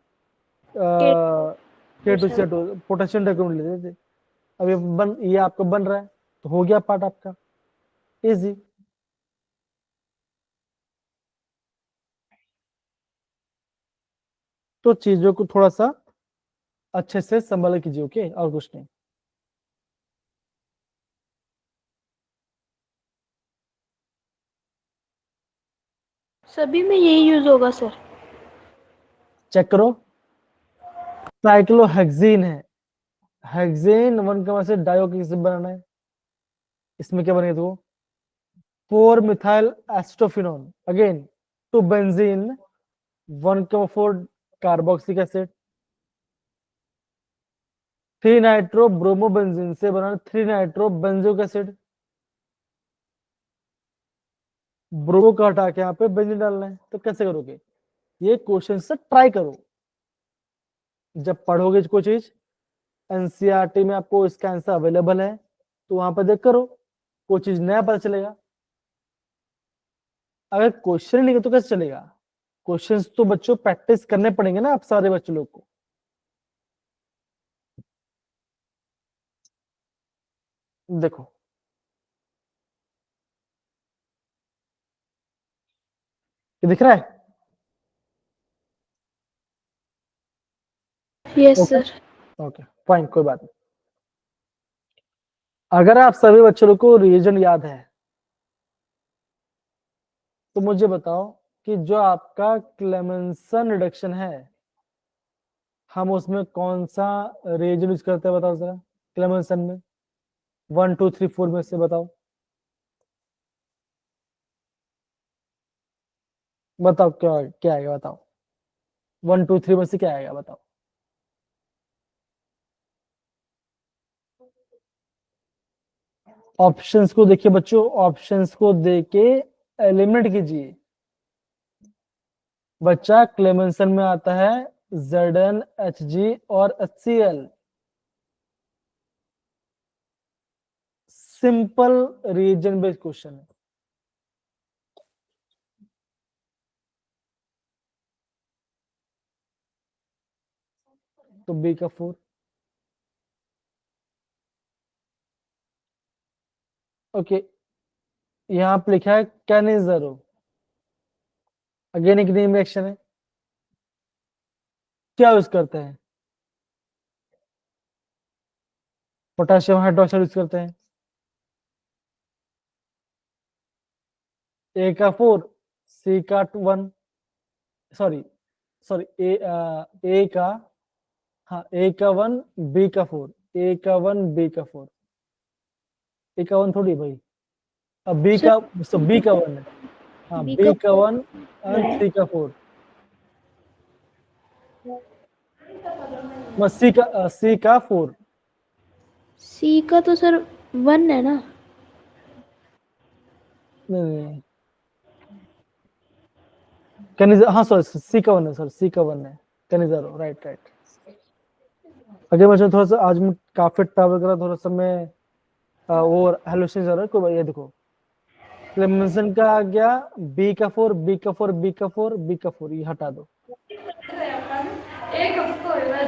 K2Cr2 पोटेशियम डाइक्रोमेट लेते थे। अब ये आपका बन रहा है, तो हो गया पार्ट आपका इजी। तो चीजों को थोड़ा सा अच्छे से संभाल कीजिए, ओके, और कुछ नहीं।
सभी में यही यूज होगा सर।
चेक करो, साइक्लोहेक्सीन है, हेक्सेन 1 से डाइऑक्सी बनाना है, इसमें क्या बनेगा, तो 4 methyl acetophenone, again 2 benzene 1,4 carboxylic acid, 3 nitro bromobenzene से बना 3 नाइट्रो बेंजोइक एसिड। ब्रोमो का हटा के यहाँ पे बेंजीन डालना है, तो कैसे करोगे, ये क्वेश्चन से ट्राई करो। जब पढ़ोगे कोई चीज, एनसीईआरटी में आपको इसका आंसर अवेलेबल है, तो वहां पर देख करो, कोई चीज नया पता चलेगा। अगर क्वेश्चन नहीं है तो कैसे चलेगा, क्वेश्चंस तो बच्चों प्रैक्टिस करने पड़ेंगे ना आप सारे बच्चे लोग को। देखो, ये दिख रहा है,
yes
okay
sir.
Okay fine, कोई बात नहीं। अगर आप सभी बच्चों को रीजन याद है, तो मुझे बताओ कि जो आपका क्लेमेंसन रिडक्शन है, हम उसमें कौन सा रीजन यूज करते हैं, बताओ जरा, क्लेमेंसन में 1 2 3 4 में से बताओ, बताओ क्या क्या आएगा, बताओ 1 2 3 में से क्या आएगा, बताओ। ऑप्शंस को देखिए बच्चों, ऑप्शंस को देके एलिमिनेट कीजिए। बच्चा क्लेमेंसन में आता है Zn Hg और HCl, simple reason based question है। तो बी का 4, ओके। यहाँ पे लिखा है कैन इज 0, अगेन एक नेम रिएक्शन है। क्या यूज करते हैं? पोटेशियम हाइड्रोक्साइड यूज करते हैं। ए का 4, सी का 1, सॉरी सॉरी, ए का, हाँ ए का 1, बी का 4, ए का 1, बी का 4, ए का 1 थोड़ी भाई, अब बी
सर
का, बी का 1 है, हाँ
बी
बी
का
का 1 एंड सी का 4, सी का 4,
सी का तो सर 1 है ना।
नहीं कैन, हाँ सॉरी सी का 1 है, सॉरी सी का 1 है, कैन इज 0, राइट राइट। अगर मैं थोड़ा सा, आज मैं काफी ट्रैवल करा, थोड़ा सा मैं वो हेलुसिनेशन हो रहा है कोई, ये देखो क्लेमेंसन का आ गया बी का 4, बी का 4, बी का 4, बी का 4, ये हटा दो।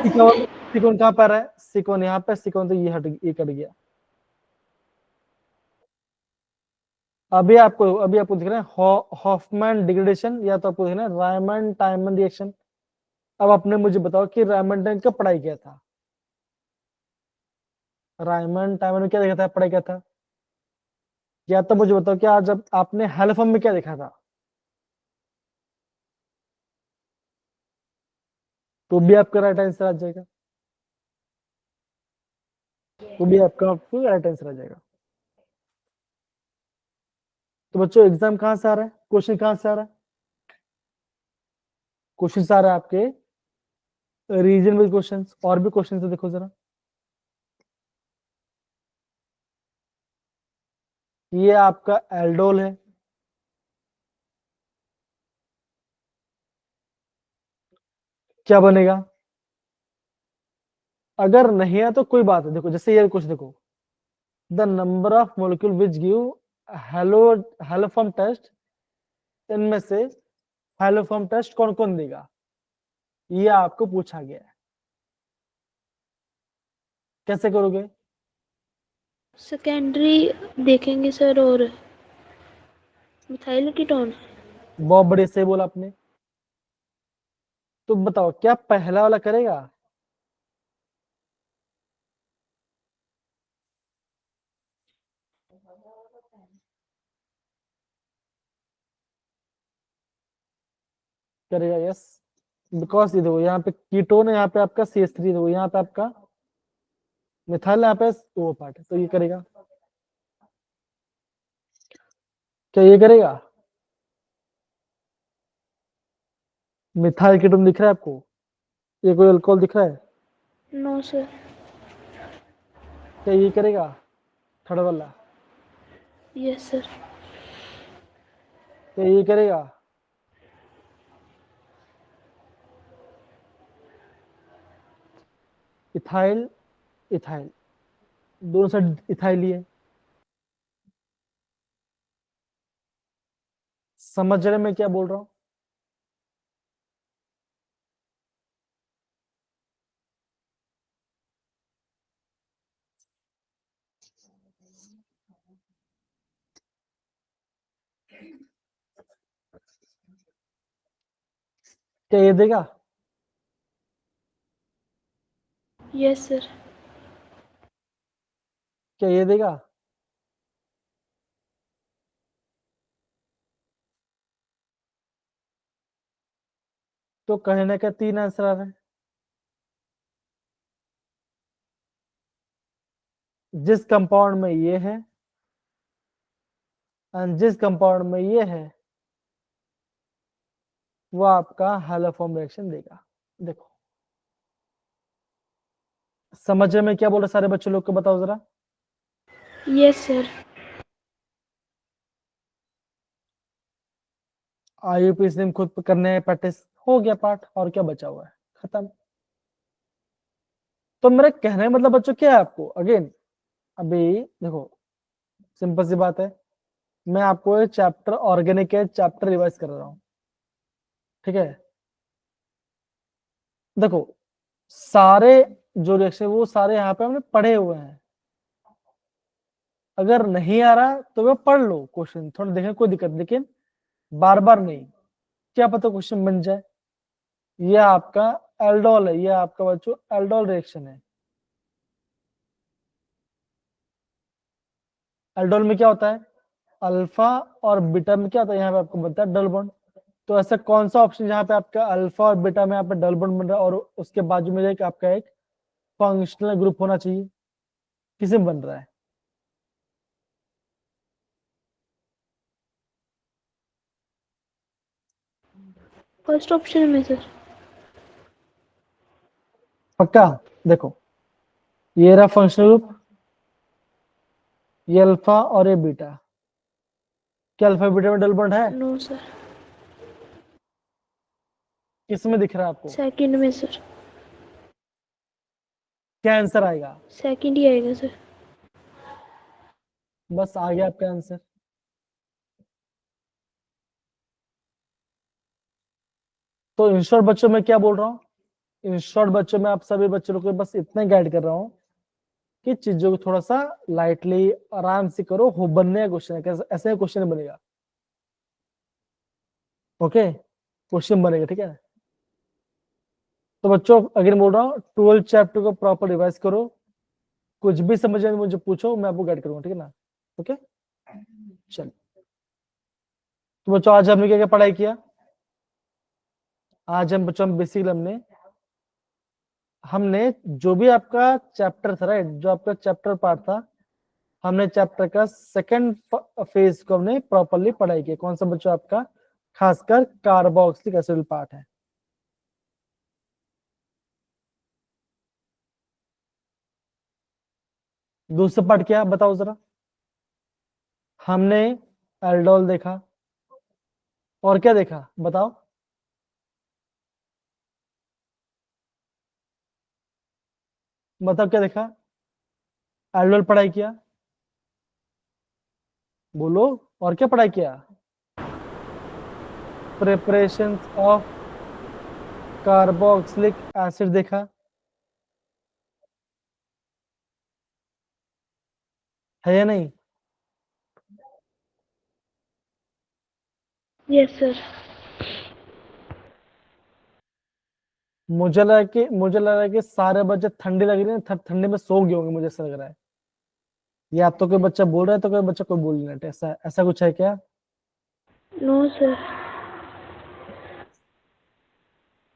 सिकोन, सिकोन कहाँ पर है? सिकोन यहाँ पे, सिकोन तो ये कट गया। अभी आपको दिख रहा है हॉफमैन डिग्रेडेशन, या तो आपको दिख रहा है रायमंड टाइमन रिएक्शन। अब आपने मुझे बताओ कि रायमंड ने कब पढ़ाई किया था? रायमंड टाइमन में क्या देखा था, पढ़ाई किया था? या तो मुझे बताओ कि आज आपने हेल्फम में क्या देखा था? तो भी आपका राइट आंसर आ जाएगा, तो भी आपका राइट आंसर आ जाएगा। तो बच्चों एग्जाम कहां से आ रहा है, क्वेश्चन कहां से आ रहा है? क्वेश्चन आ रहा है आपके रीजन में क्वेश्चन, और भी क्वेश्चन है, देखो जरा। ये आपका एल्डोल है, क्या बनेगा? अगर नहीं है तो कोई बात है, देखो जैसे ये कुछ देखो, the number of molecule which give halo haloform test, इनमें से हेलोफॉर्म टेस्ट कौन कौन देगा, ये आपको पूछा गया है। कैसे करोगे?
सेकेंडरी देखेंगे सर, और मिथाइल कीटोन।
बहुत बढ़िया, सही बोला आपने। तो बताओ क्या पहला वाला करेगा? करेगा, यस, बिकॉज ये देखो यहाँ पे कीटोन है, यहाँ पे आपका CH3, देखो यहाँ पे आपका मिथाइल, यहाँ पे वो पार्ट है, तो ये करेगा। क्या ये करेगा? मिथाइल कीटोन दिख रहा है आपको? ये कोई अल्कोहल दिख रहा है?
No sir.
क्या ये करेगा थर्ड वाला?
Yes sir.
क्या ये करेगा? इथाइल, इथाइल, दोनों साइड इथाइल ही है। समझ रहे मैं क्या बोल रहा हूँ? क्या ये देगा?
Yes sir.
क्या ये देगा? तो कहने का 3 आंसर आ रहा है। जिस कंपाउंड में ये है और जिस कंपाउंड में ये है, वो आपका हैलोफॉर्म रिएक्शन देगा। देखो समझ में क्या बोल रहे सारे बच्चे लोग को, बताओ जरा।
Yes sir.
IUPAC खुद करने प्रैक्टिस हो गया पार्ट, और क्या बचा हुआ है, खत्म। तो मेरा कहने का मतलब बच्चों क्या है आपको, अगेन अभी देखो सिंपल सी बात है, मैं आपको ये चैप्टर ऑर्गेनिक के चैप्टर रिवाइज कर रहा हूँ, ठीक है। देखो सारे जो रिएक्शन वो सारे यहाँ पे हमने पढ़े हुए हैं, अगर नहीं आ रहा तो वो पढ़ लो क्वेश्चन, थोड़ा देखें कोई दिक्कत, लेकिन बार बार नहीं, क्या पता क्वेश्चन बन जाए। ये आपका एल्डोल है, ये आपका बच्चों एल्डोल रिएक्शन है। एल्डोल में क्या होता है, अल्फा और बीटा में क्या होता है, यहाँ पे आपको बनता है डबल बॉन्ड। तो ऐसा कौन सा ऑप्शन जहाँ पे आपका अल्फा और बीटा में यहाँ पे डबल बॉन्ड बन रहा है और उसके बाजू में एक आपका एक फंक्शनल ग्रुप होना चाहिए, किसे में बन रहा है?
फर्स्ट ऑप्शन में सर।
पक्का? देखो ये रहा फंक्शनल ग्रुप, ये अल्फा और ये बीटा, क्या अल्फा बीटा में डबल बॉन्ड है?
No sir.
किसमें दिख रहा है आपको?
सेकंड में सर।
क्या आंसर आएगा?
सेकंड ही आएगा सर।
बस आ गया आपका आंसर। तो इन शॉर्ट बच्चों में क्या बोल रहा हूँ, इन शॉर्ट बच्चों में आप सभी बच्चों को बस इतना गाइड कर रहा हूँ कि चीजों को थोड़ा सा लाइटली आराम से करो, हो बनने का क्वेश्चन है, कैसे ऐसे क्वेश्चन बनेगा, ओके क्वेश्चन बनेगा, ठीक है। तो बच्चों अगर बोल रहा हूँ 12 चैप्टर को प्रॉपर रिवाइज करो, कुछ भी समझ में मुझे पूछो, मैं आपको गाइड करूंगा, ठीक है ना, ओके। चल तो बच्चों आज हमने क्या क्या पढ़ाई किया, आज हम बच्चों बेसिकली हमने जो भी आपका चैप्टर था, राइट, जो आपका चैप्टर पार्ट था, हमने चैप्टर का सेकंड फेज को हमने प्रॉपरली पढ़ाई की। कौन सा बच्चों आपका, खासकर कार्बोक्सिलिक एसिड पार्ट है। दूसरा पार्ट क्या है बताओ जरा, हमने एल्डोल देखा, और क्या देखा बताओ? बताओ क्या देखा? एल्डोल पढ़ाई किया, बोलो, और क्या पढ़ाई किया? प्रिपरेशन ऑफ कार्बोक्सिलिक एसिड देखा, है या नहीं?
Yes sir.
मुझे लग रहा है कि सारे बच्चे ठंडी लग रही है, ठंडी में सो गए होंगे, मुझे ऐसा लग रहा है। या तो कोई बच्चा बोल रहा है तो कोई बच्चा कोई बोल नहीं रहा है, ऐसा ऐसा कुछ है क्या?
No sir.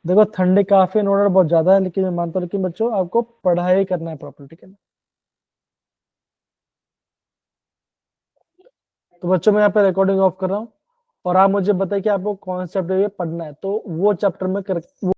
देखो ठंडी काफी इन ऑर्डर बहुत ज्यादा है, लेकिन मैं मानता हूँ कि बच्चों आपको पढ़ाई करना है प्रॉपर, ठीक है ना। तो बच्चों मैं यहाँ पे रिकॉर्डिंग ऑफ कर रहा हूँ, और आप मुझे बताइए कि आपको कौन सा चैप्टर पढ़ना है, तो वो चैप्टर में वो